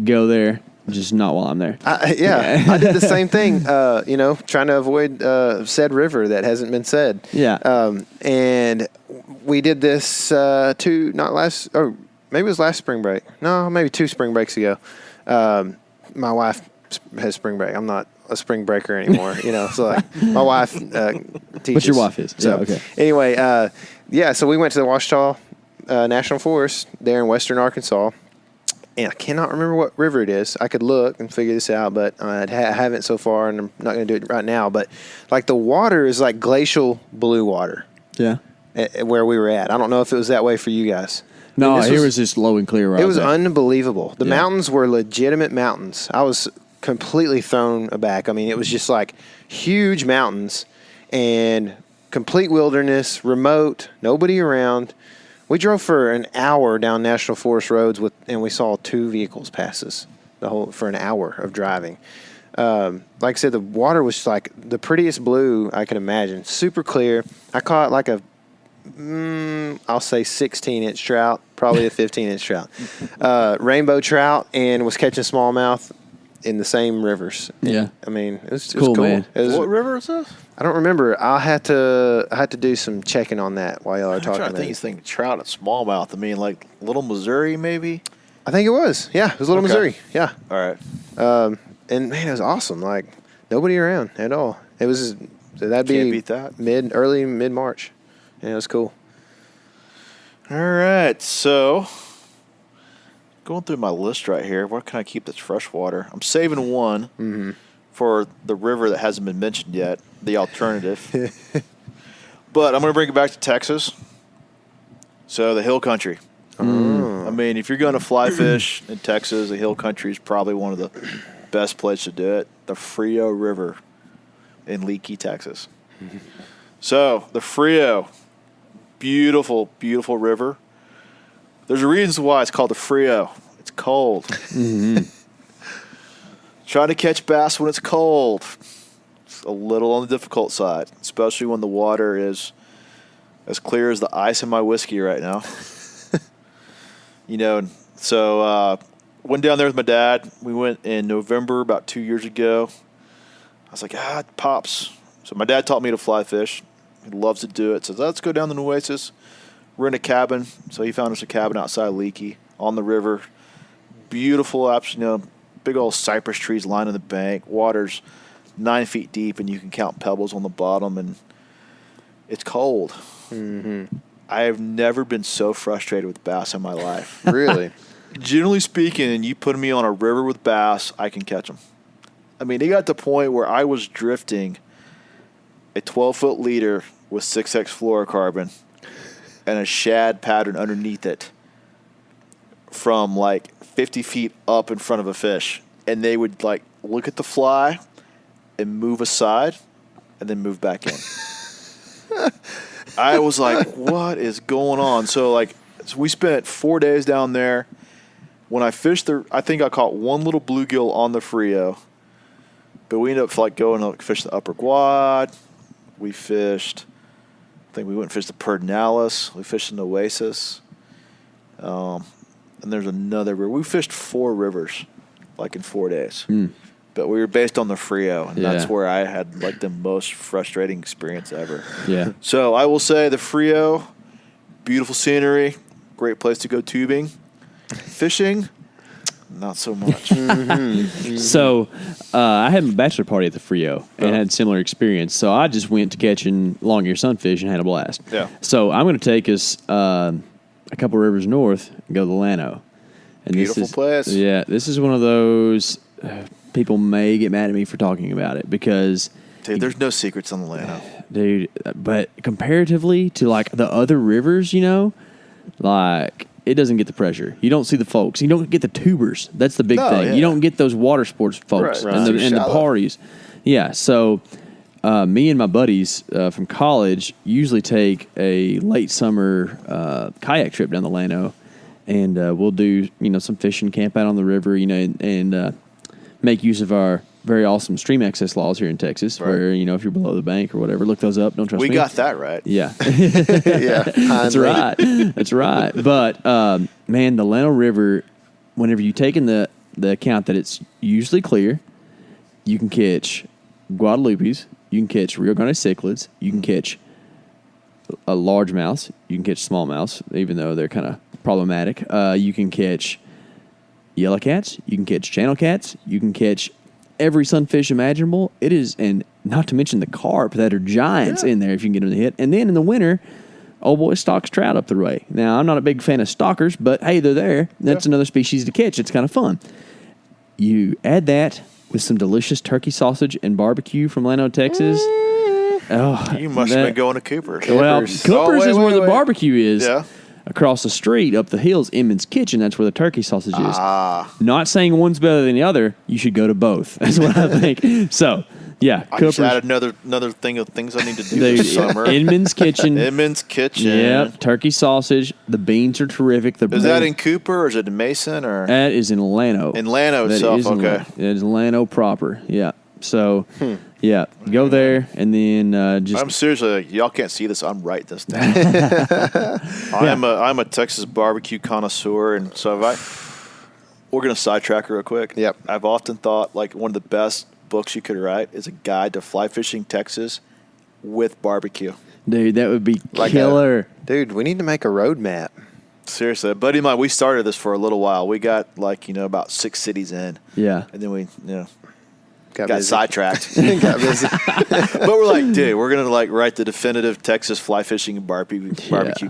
go there. Just not while I'm there. I did the same thing, you know, trying to avoid said river that hasn't been said. Yeah. And we did this maybe it was last spring break. No, maybe 2 spring breaks ago. My wife has spring break. I'm not a spring breaker anymore, you know. So like my wife teaches. But your wife is. So, yeah, okay. Anyway, so we went to the Ouachita National Forest there in western Arkansas. And I cannot remember what river it is. I could look and figure this out, but I haven't so far, and I'm not going to do it right now. But like the water is like glacial blue water. Yeah. Where we were at. I don't know if it was that way for you guys. No, here was just low and clear. It was unbelievable. The mountains were legitimate mountains. I was completely thrown aback. I mean, it was just like huge mountains and complete wilderness, remote, nobody around. We drove for an hour down National Forest roads and we saw 2 vehicles pass us for an hour of driving. Like I said, the water was like the prettiest blue I could imagine. Super clear. I caught like I'll say 16-inch trout, probably a 15-inch trout. Rainbow trout, and was catching smallmouth in the same rivers. Yeah. I mean, it was cool, cool. man. What river is this? I don't remember. I had to do some checking on that while y'all are talking. I think he's thinking trout and smallmouth. I mean, like Little Missouri, maybe. I think it was. Yeah, it was Little Missouri. Yeah. All right. And man, it was awesome. Like nobody around at all. It was that'd be beat that. early mid March. Yeah, it was cool. All right, so going through my list right here, where can I keep this freshwater? I'm saving one for the river that hasn't been mentioned yet, the alternative. But I'm going to bring it back to Texas. So the hill country. I mean, if you're going to fly fish in Texas, the hill country is probably one of the best places to do it. The Frio River in Leakey, Texas. So the Frio, beautiful, beautiful river. There's a reason why it's called the Frio. It's cold. Trying to catch bass when it's cold. It's a little on the difficult side, especially when the water is as clear as the ice in my whiskey right now. You know, so went down there with my dad. We went in November about 2 years ago. I was like, it pops. So my dad taught me to fly fish. He loves to do it. Says, let's go down the Nueces. We're in a cabin. So he found us a cabin outside Leakey on the river. Beautiful, big old cypress trees lining the bank. Water's 9 feet deep, and you can count pebbles on the bottom, and it's cold. I have never been so frustrated with bass in my life. Really? Generally speaking, you put me on a river with bass, I can catch them. I mean, it got to the point where I was drifting a 12-foot leader with 6X fluorocarbon and a shad pattern underneath it from like 50 feet up in front of a fish. And they would like look at the fly and move aside and then move back in. I was like, what is going on? So we spent 4 days down there. When I fished I think I caught one little bluegill on the Frio, but we ended up going to fish the Upper Guad. We fished, I think we went and fished the Pedernales. We fished an Oasis. And there's another river. We fished 4 rivers in 4 days. But we were based on the Frio, and that's where I had the most frustrating experience ever. Yeah. So I will say the Frio, beautiful scenery, great place to go tubing. Fishing, not so much. So I had my bachelor party at the Frio and had a similar experience. So I just went to catching long-ear sunfish and had a blast. Yeah. So I'm going to take us a couple rivers north and go to the Llano. And Beautiful place. Yeah, this is one of those people may get mad at me for talking about it because... Dude, there's no secrets on the Llano. Dude, but comparatively to the other rivers, it doesn't get the pressure. You don't see the folks. You don't get the tubers. That's the big thing. Yeah. You don't get those water sports folks Right. and the parties. Yeah, so me and my buddies from college usually take a late summer kayak trip down the Llano, and we'll do some fishing, camp out on the river, and make use of our very awesome stream access laws here in Texas, where if you're below the bank or whatever, look those up. Don't trust me. We got that right. Yeah. Yeah, That's right. That's right. But man, the Llano River, whenever you take in the account that it's usually clear, you can catch Guadalupes, you can catch Rio Grande cichlids, you can catch a largemouth, you can catch smallmouths, even though they're kind of problematic. You can catch yellow cats, you can catch channel cats, you can catch every sunfish imaginable. It is, and not to mention the carp that are giants in there if you can get them to hit. And then in the winter, old boy stocks trout up the way. Now, I'm not a big fan of stalkers, but hey, they're there. That's another species to catch. It's kind of fun. You add that with some delicious turkey sausage and barbecue from Llano, Texas. Oh, You must have been going to Cooper's. Well, Cooper's is where the barbecue is. Yeah. Across the street, up the hills, Inman's Kitchen, that's where the turkey sausage is. Not saying one's better than the other. You should go to both. That's what I think. So, yeah. I just added another thing of things I need to do this summer. Inman's Kitchen. Inman's Kitchen. Yeah, turkey sausage. The beans are terrific. Is that in Cooper or is it in Mason? Or That is in Llano. in Llano That itself? is in Okay. It is Llano proper. Yeah. So, yeah, go there and then just... I'm seriously y'all can't see this. I'm writing this down. I'm a Texas barbecue connoisseur, and so we're gonna sidetrack real quick. Yep. I've often thought one of the best books you could write is a guide to fly fishing Texas with barbecue. Dude, that would be killer. Dude, we need to make a road map. Seriously, a buddy of mine, we started this for a little while. We got about 6 cities in. Yeah. And then we Got got busy. sidetracked. Got busy. But we're like, dude, we're gonna write the definitive Texas fly fishing and barbecue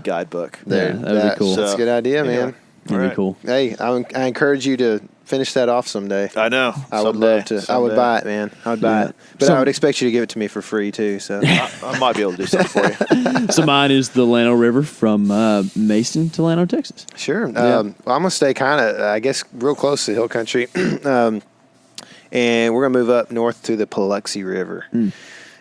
guidebook. Yeah, that'd be cool. That's a good idea, man. That'd be cool. Hey, I encourage you to finish that off someday. I know. I would love to. I would buy it, man. I would buy it. But I would expect you to give it to me for free, too. So I might be able to do something for you. So mine is the Llano River from Mason to Llano, Texas. Sure. Well, I'm going to stay kind of, I guess, real close to hill country. And we're going to move up north to the Paluxy River.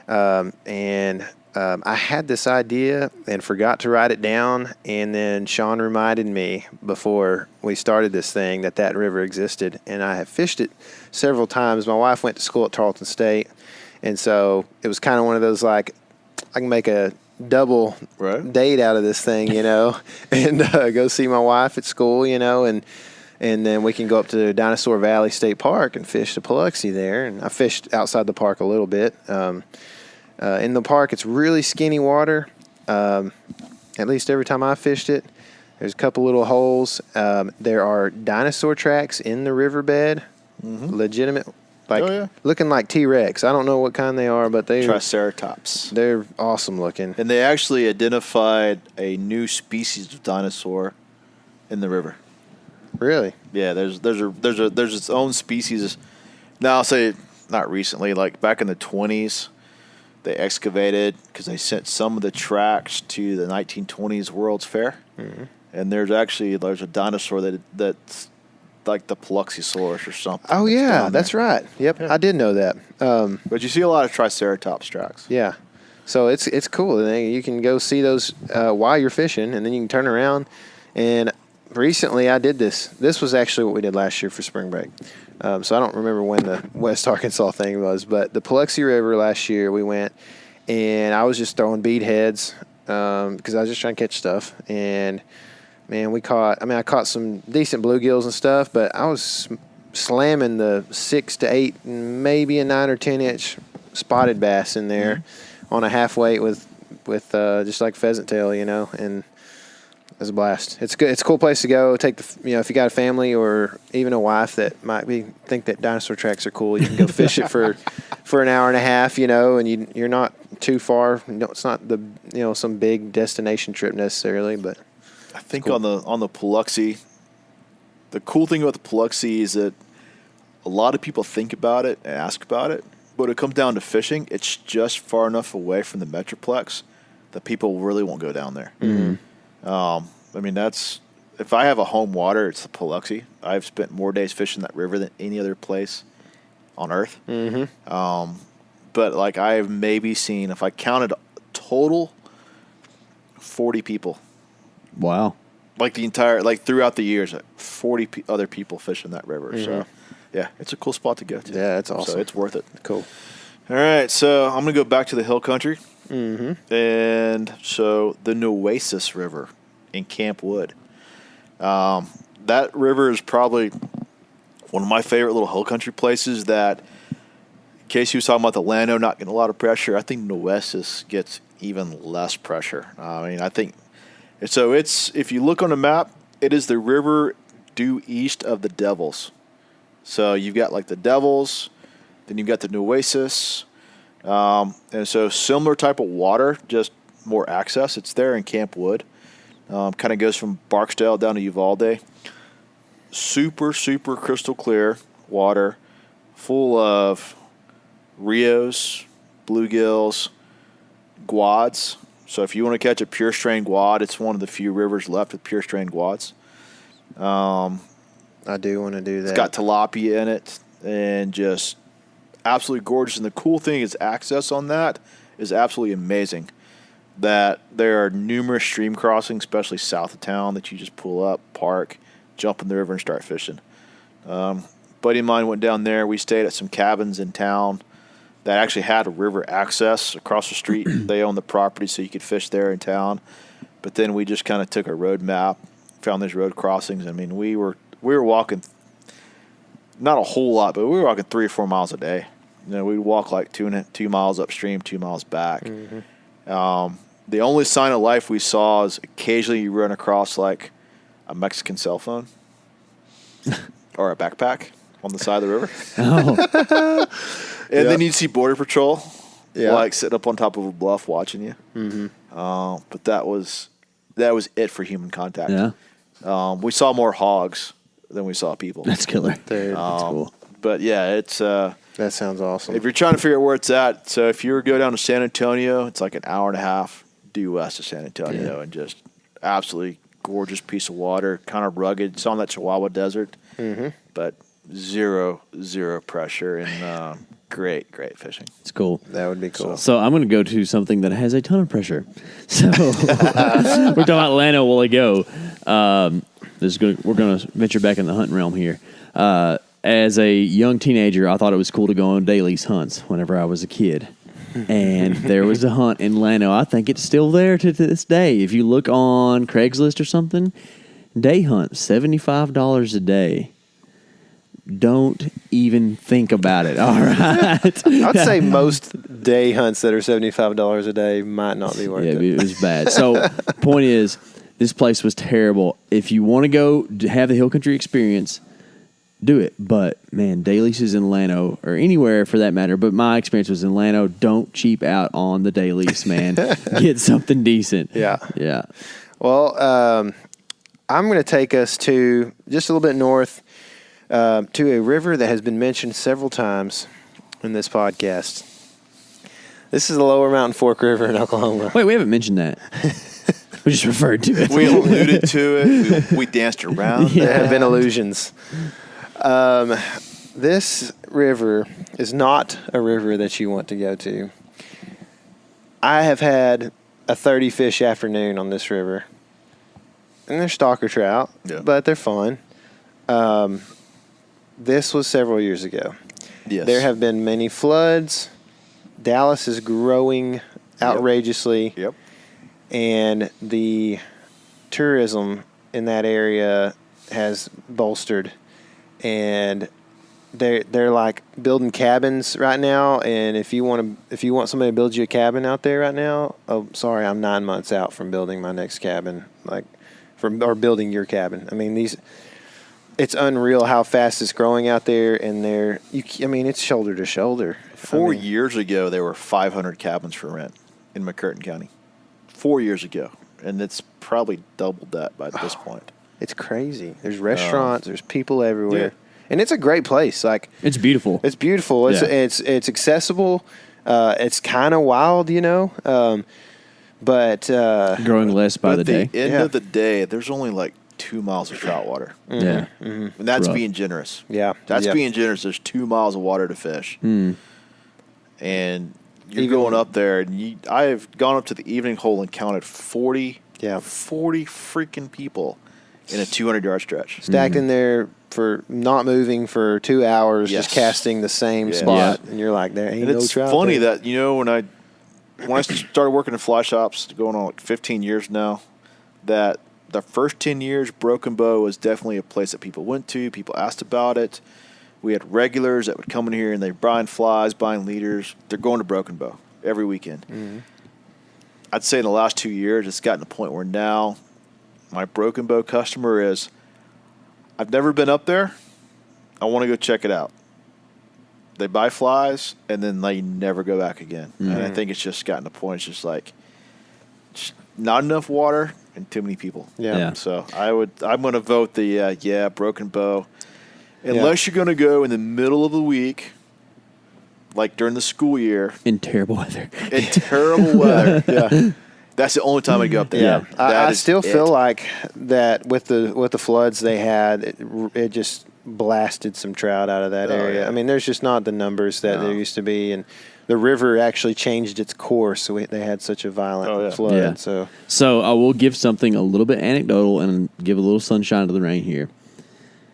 I had this idea and forgot to write it down. And then Sean reminded me before we started this thing that river existed. And I have fished it several times. My wife went to school at Tarleton State. And so it was kind of one of those I can make a double date out of this thing, and go see my wife at school, and then we can go up to Dinosaur Valley State Park and fish the Paluxy there. And I fished outside the park a little bit. In the park, it's really skinny water. At least every time I fished it, there's a couple little holes. There are dinosaur tracks in the riverbed, legitimate, looking like T-Rex. I don't know what kind they are, but Triceratops. They're awesome looking. And they actually identified a new species of dinosaur in the river. Really? Yeah, there's its own species. Now I'll say not recently, back in the 20s, they excavated because they sent some of the tracks to the 1920s World's Fair, and there's a dinosaur that like the Paluxysaurus or something. Oh yeah, down that's there. right. Yep, I did know that. But you see a lot of Triceratops tracks. Yeah, so it's cool. And you can go see those while you're fishing, and then you can turn around. And recently, I did this. This was actually what we did last year for spring break. So I don't remember when the West Arkansas thing was, but the Paluxy River last year we went, and I was just throwing bead heads because I was just trying to catch stuff. And man, I caught some decent bluegills and stuff, but I was slamming the 6 to 8, maybe a 9 or 10 inch spotted bass in there on a half weight with just like pheasant tail, and it was a blast. It's good. It's a cool place to go. Take if you got a family or even a wife that might think that dinosaur tracks are cool, you can go fish it for an hour and a half, and you're not too far. It's not some big destination trip necessarily, but I think cool. on the Paluxy, the cool thing about the Paluxy is that a lot of people think about it and ask about it, but when it comes down to fishing, it's just far enough away from the Metroplex that people really won't go down there. Mm-hmm. If I have a home water, it's the Paluxy. I've spent more days fishing that river than any other place on earth. Mm-hmm. But like I've maybe seen, if I counted total, 40 people. Wow. Like throughout the years, 40 other people fishing that river. Mm-hmm. So, yeah, it's a cool spot to go to. Yeah, it's awesome. So it's worth it. Cool. All right, so I'm going to go back to the hill country. Mm-hmm. And so the Nueces River in Camp Wood. That river is probably one of my favorite little hill country places that, in case you was talking about the Llano not getting a lot of pressure, I think Nueces gets even less pressure. I think, so if you look on the map, it is the river due east of the Devils. So you've got like the Devils, then you've got the Nueces, and so similar type of water, just more access. It's there in Camp Wood. Kind of goes from Barksdale down to Uvalde. Super, super crystal clear water, full of rios, bluegills, guads. So if you want to catch a pure strain guad, it's one of the few rivers left with pure strain guads. I do want to do that. It's got tilapia in it and just absolutely gorgeous. And the cool thing is access on that is absolutely amazing. That there are numerous stream crossings, especially south of town, that you just pull up, park, jump in the river, and start fishing. Buddy of mine went down there. We stayed at some cabins in town that actually had a river access across the street. They owned the property, so you could fish there in town. But then we just kind of took a road map, found these road crossings. I mean, we were walking, not a whole lot, but we were walking 3 or 4 miles a day. We'd walk like 2 miles upstream, 2 miles back. Mm-hmm. The only sign of life we saw is occasionally you run across like a Mexican cell phone or a backpack on the side of the river. Oh. And then you'd see Border Patrol like sitting up on top of a bluff watching you. Mm-hmm. But that was it for human contact. Yeah. We saw more hogs than we saw people. That's killer. Dude, that's cool. But yeah, it's that sounds awesome. if you're trying to figure out where it's at, so if you were to go down to San Antonio, it's like an hour and a half due west of San Antonio, and just absolutely gorgeous piece of water, kind of rugged. It's on that Chihuahua Desert, but zero pressure and great fishing. It's cool. That would be cool. So I'm going to go to something that has a ton of pressure. So we're talking about Llano a while ago. We're going to venture back in the hunting realm here. As a young teenager, I thought it was cool to go on dailies hunts whenever I was a kid. And there was a hunt in Llano. I think it's still there to this day. If you look on Craigslist or something, day hunt, $75 a day. Don't even think about it. All right. I'd say most day hunts that are $75 a day might not be worth it. Yeah, it was bad. So, point is, this place was terrible. If you want to go have the hill country experience, do it. But, man, day leases in Llano, or anywhere for that matter, but my experience was in Llano. Don't cheap out on the day lease, man. Get something decent. Yeah. Yeah. Well, I'm going to take us to just a little bit north to a river that has been mentioned several times in this podcast. This is the Lower Mountain Fork River in Oklahoma. Wait, we haven't mentioned that. We just referred to it. We alluded to it. We danced around. There have been illusions. This river is not a river that you want to go to. I have had a 30 fish afternoon on this river. And they're stalker trout, but they're fun. This was several years ago. Yes. There have been many floods. Dallas is growing outrageously. Yep. And the tourism in that area has bolstered. And they're like building cabins right now, and if you want somebody to build you a cabin out there right now, oh sorry, I'm 9 months out from building my next cabin, or building your cabin. I mean, it's unreal how fast it's growing out there, and it's shoulder to shoulder. 4 years ago, there were 500 cabins for rent in McCurtain County. 4 years ago, and it's probably doubled that by this point. It's crazy. There's restaurants, there's people everywhere. And it's a great place. Like, it's beautiful. It's beautiful. It's accessible. It's kind of wild, but growing less by the day. At the end of the day, there's only like 2 miles of trout water. Mm-hmm. Yeah, and that's being generous. Yeah, that's being generous. There's 2 miles of water to fish, and you're going up there. And I have gone up to the evening hole and counted 40 freaking people in a 200-yard stretch, stacked in there for not moving for 2 hours, just casting the same spot, and you're like, there ain't no trout. It's funny that when I started working in fly shops, going on like 15 years now, that the first 10 years, Broken Bow was definitely a place that people went to. People asked about it. We had regulars that would come in here and they're buying flies, buying leaders. They're going to Broken Bow every weekend. Mm-hmm. I'd say in the last 2 years, it's gotten to the point where now my Broken Bow customer is, I've never been up there. I want to go check it out. They buy flies, and then they never go back again. Mm-hmm. And I think it's just gotten to the point, it's just like not enough water and too many people. Yeah. So I'm going to vote Broken Bow. Unless you're going to go in the middle of the week, like during the school year. In terrible weather. Yeah. That's the only time I go up there. Yeah, I still feel like that with the floods they had, it just blasted some trout out of that area. Yeah. I mean, there's just not the numbers that there used to be, and the river actually changed its course, so they had such a violent flood. Yeah. So I will give something a little bit anecdotal and give a little sunshine to the rain here.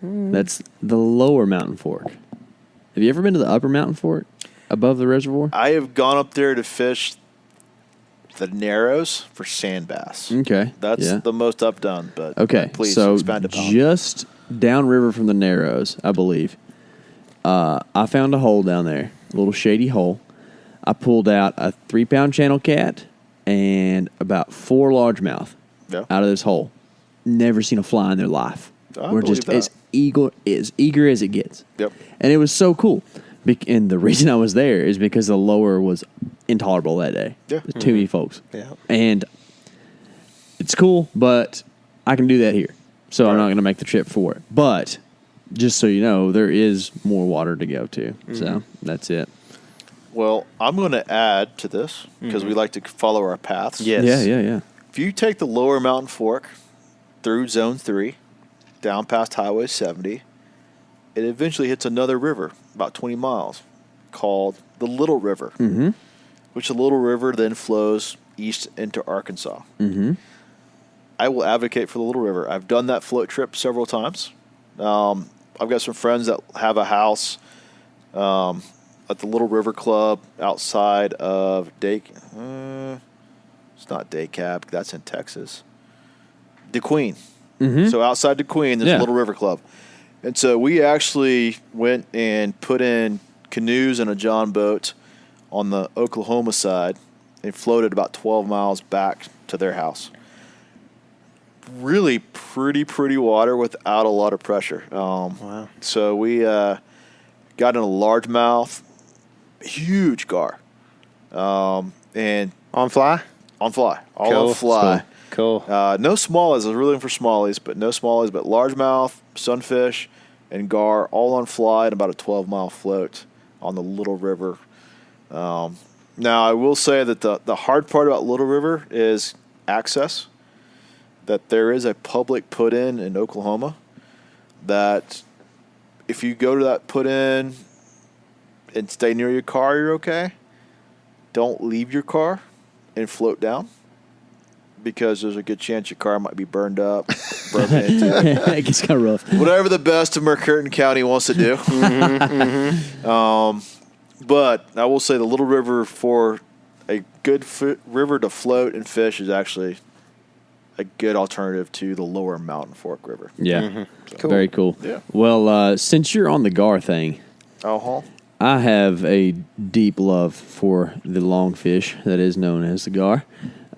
That's the lower Mountain Fork. Have you ever been to the upper Mountain Fork above the reservoir? I have gone up there to fish the Narrows for sand bass. Okay. That's the most I've done, but please expand upon. Just downriver from the Narrows, I believe, I found a hole down there, a little shady hole. I pulled out a 3-pound channel cat and about 4 largemouth out of this hole. Never seen a fly in their life. We're just as eager as it gets. Yep. And it was so cool. And the reason I was there is because the lower was intolerable that day. Yeah. There's too many folks. Yeah. And it's cool, but I can do that here. So I'm not going to make the trip for it. But just so you know, there is more water to go to. Mm-hmm. So that's it. Well, I'm going to add to this because we like to follow our paths. Yes. Yeah. If you take the lower Mountain Fork through Zone 3, down past Highway 70, it eventually hits another river about 20 miles called the Little River, which the Little River then flows east into Arkansas. Mm-hmm. I will advocate for the Little River. I've done that float trip several times. I've got some friends that have a house at the Little River Club outside of it's not DeKalb, that's in Texas. DeQueen. Mm-hmm. So outside DeQueen, there's a Little River Club. And so we actually went and put in canoes and a john boat on the Oklahoma side and floated about 12 miles back to their house. Really pretty water without a lot of pressure. Wow. So we got in a largemouth, huge gar. And on fly? On fly. All on fly. Cool. No smallies. I was really looking for smallies, but no smallies, but largemouth, sunfish, and gar all on fly and about a 12-mile float on the Little River. Now, I will say that the hard part about Little River is access. that there is a public put-in in Oklahoma that if you go to that put-in and stay near your car, you're okay. Don't leave your car and float down because there's a good chance your car might be burned up, broken into. It gets kind of rough. Whatever the best of McCurtain County wants to do. But I will say the Little River for a good river to float and fish is actually a good alternative to the lower Mountain Fork River. Yeah. Cool. Very cool. Yeah. Well, since you're on the gar thing, Uh-huh. I have a deep love for the longfish that is known as the gar.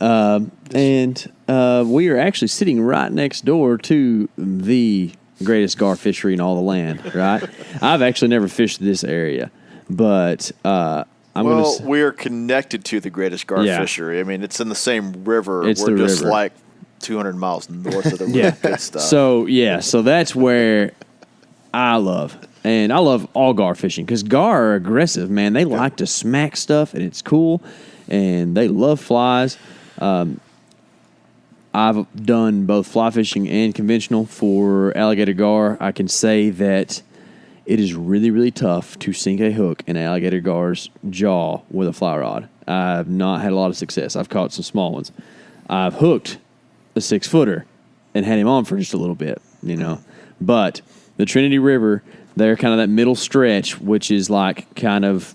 And we are actually sitting right next door to the greatest gar fishery in all the land, right? I've actually never fished this area, but we are connected to the greatest gar fishery. I mean, it's in the same river. It's We're the just river. like 200 miles north of the yeah. good stuff. So that's where I love. And I love all gar fishing because gar are aggressive, man. They like to smack stuff, and it's cool, and they love flies. I've done both fly fishing and conventional for alligator gar. I can say that it is really, really tough to sink a hook in an alligator gar's jaw with a fly rod. I've not had a lot of success. I've caught some small ones. I've hooked a 6-footer and had him on for just a little bit, But the Trinity River, they're kind of that middle stretch, which is like kind of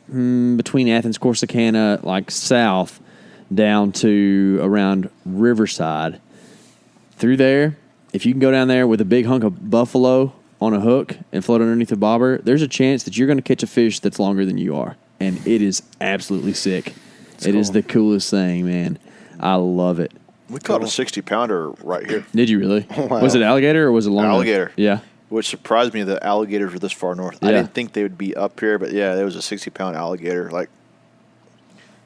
between Athens, Corsicana, like south, down to around Riverside. Through there, if you can go down there with a big hunk of buffalo on a hook and float underneath a bobber, there's a chance that you're going to catch a fish that's longer than you are. And it is absolutely sick. It is the coolest thing, man. I love it. We caught a 60-pounder right here. Did you really? Wow. Was it alligator or was it long? Alligator. Yeah. Which surprised me that alligators were this far north. Yeah. I didn't think they would be up here, but yeah, there was a 60-pound alligator, like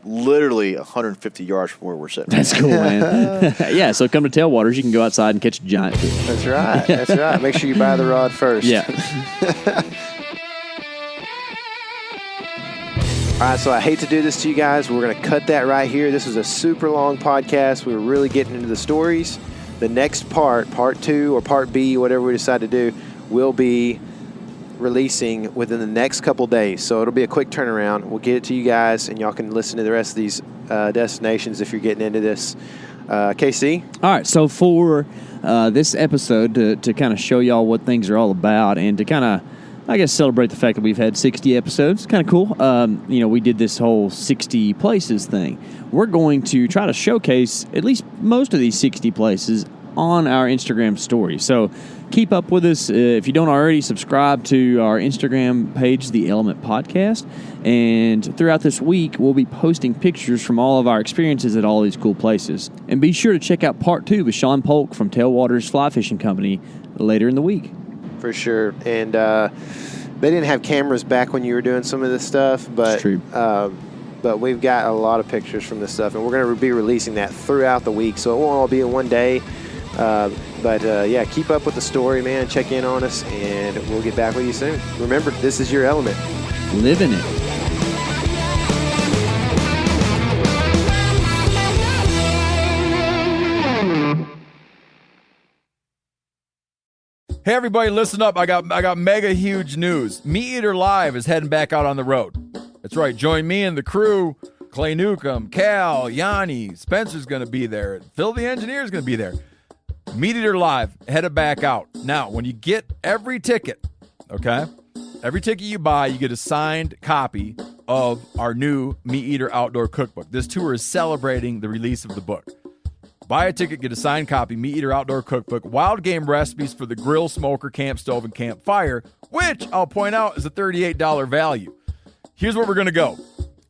literally 150 yards from where we're sitting. That's cool, man. Yeah, so come to Tailwaters. You can go outside and catch a giant fish. That's right. That's right. Make sure you buy the rod first. Yeah. All right, so I hate to do this to you guys. We're going to cut that right here. This was a super long podcast. We were really getting into the stories. The next part 2 or part B, whatever we decide to do, will be releasing within the next couple days. So it'll be a quick turnaround. We'll get it to you guys, and y'all can listen to the rest of these destinations if you're getting into this. KC? All right, so for this episode, to kind of show y'all what things are all about and to kind of, I guess, celebrate the fact that we've had 60 episodes. Kind of cool. We did this whole 60 places thing. We're going to try to showcase at least most of these 60 places on our Instagram story. So keep up with us. If you don't already, subscribe to our Instagram page, The Element Podcast. And throughout this week, we'll be posting pictures from all of our experiences at all these cool places. And be sure to check out part 2 with Sean Polk from Tailwaters Fly Fishing Company later in the week. For sure. And they didn't have cameras back when you were doing some of this stuff, but It's true. But we've got a lot of pictures from this stuff, and we're going to be releasing that throughout the week, so it won't all be in one day. But keep up with the story, man. Check in on us, and we'll get back with you soon. Remember, this is your element. Live in it. Hey everybody, listen up. I got mega huge news. Meat Eater Live is heading back out on the road. That's right. Join me and the crew. Clay Newcomb, Cal, Yanni, Spencer's going to be there. Phil the engineer's going to be there. Meat Eater Live headed back out. Now, when you get every ticket, okay? Every ticket you buy, you get a signed copy of our new Meat Eater Outdoor Cookbook. This tour is celebrating the release of the book. Buy a ticket, get a signed copy, Meat Eater Outdoor Cookbook, wild game recipes for the grill, smoker, camp stove, and campfire, which I'll point out is a $38 value. Here's where we're going to go.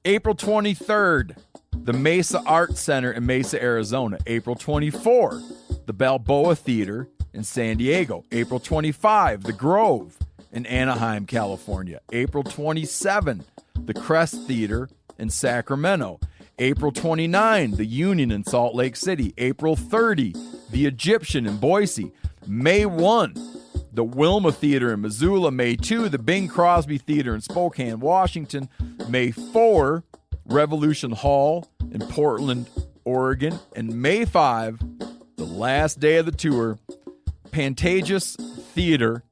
April 23rd, the Mesa Arts Center in Mesa, Arizona. April 24, the Balboa Theater in San Diego. April 25, the Grove in Anaheim, California. April 27, the Crest Theater in Sacramento. April 29, the Union in Salt Lake City. April 30, the Egyptian in Boise. May 1, the Wilma Theater in Missoula. May 2, the Bing Crosby Theater in Spokane, Washington. May 4, Revolution Hall in Portland, Oregon. And May 5, the last day of the tour, Pantages Theater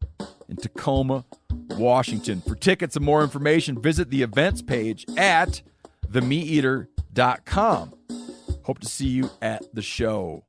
in Tacoma, Washington. For tickets and more information, visit the events page at themeateater.com. Hope to see you at the show.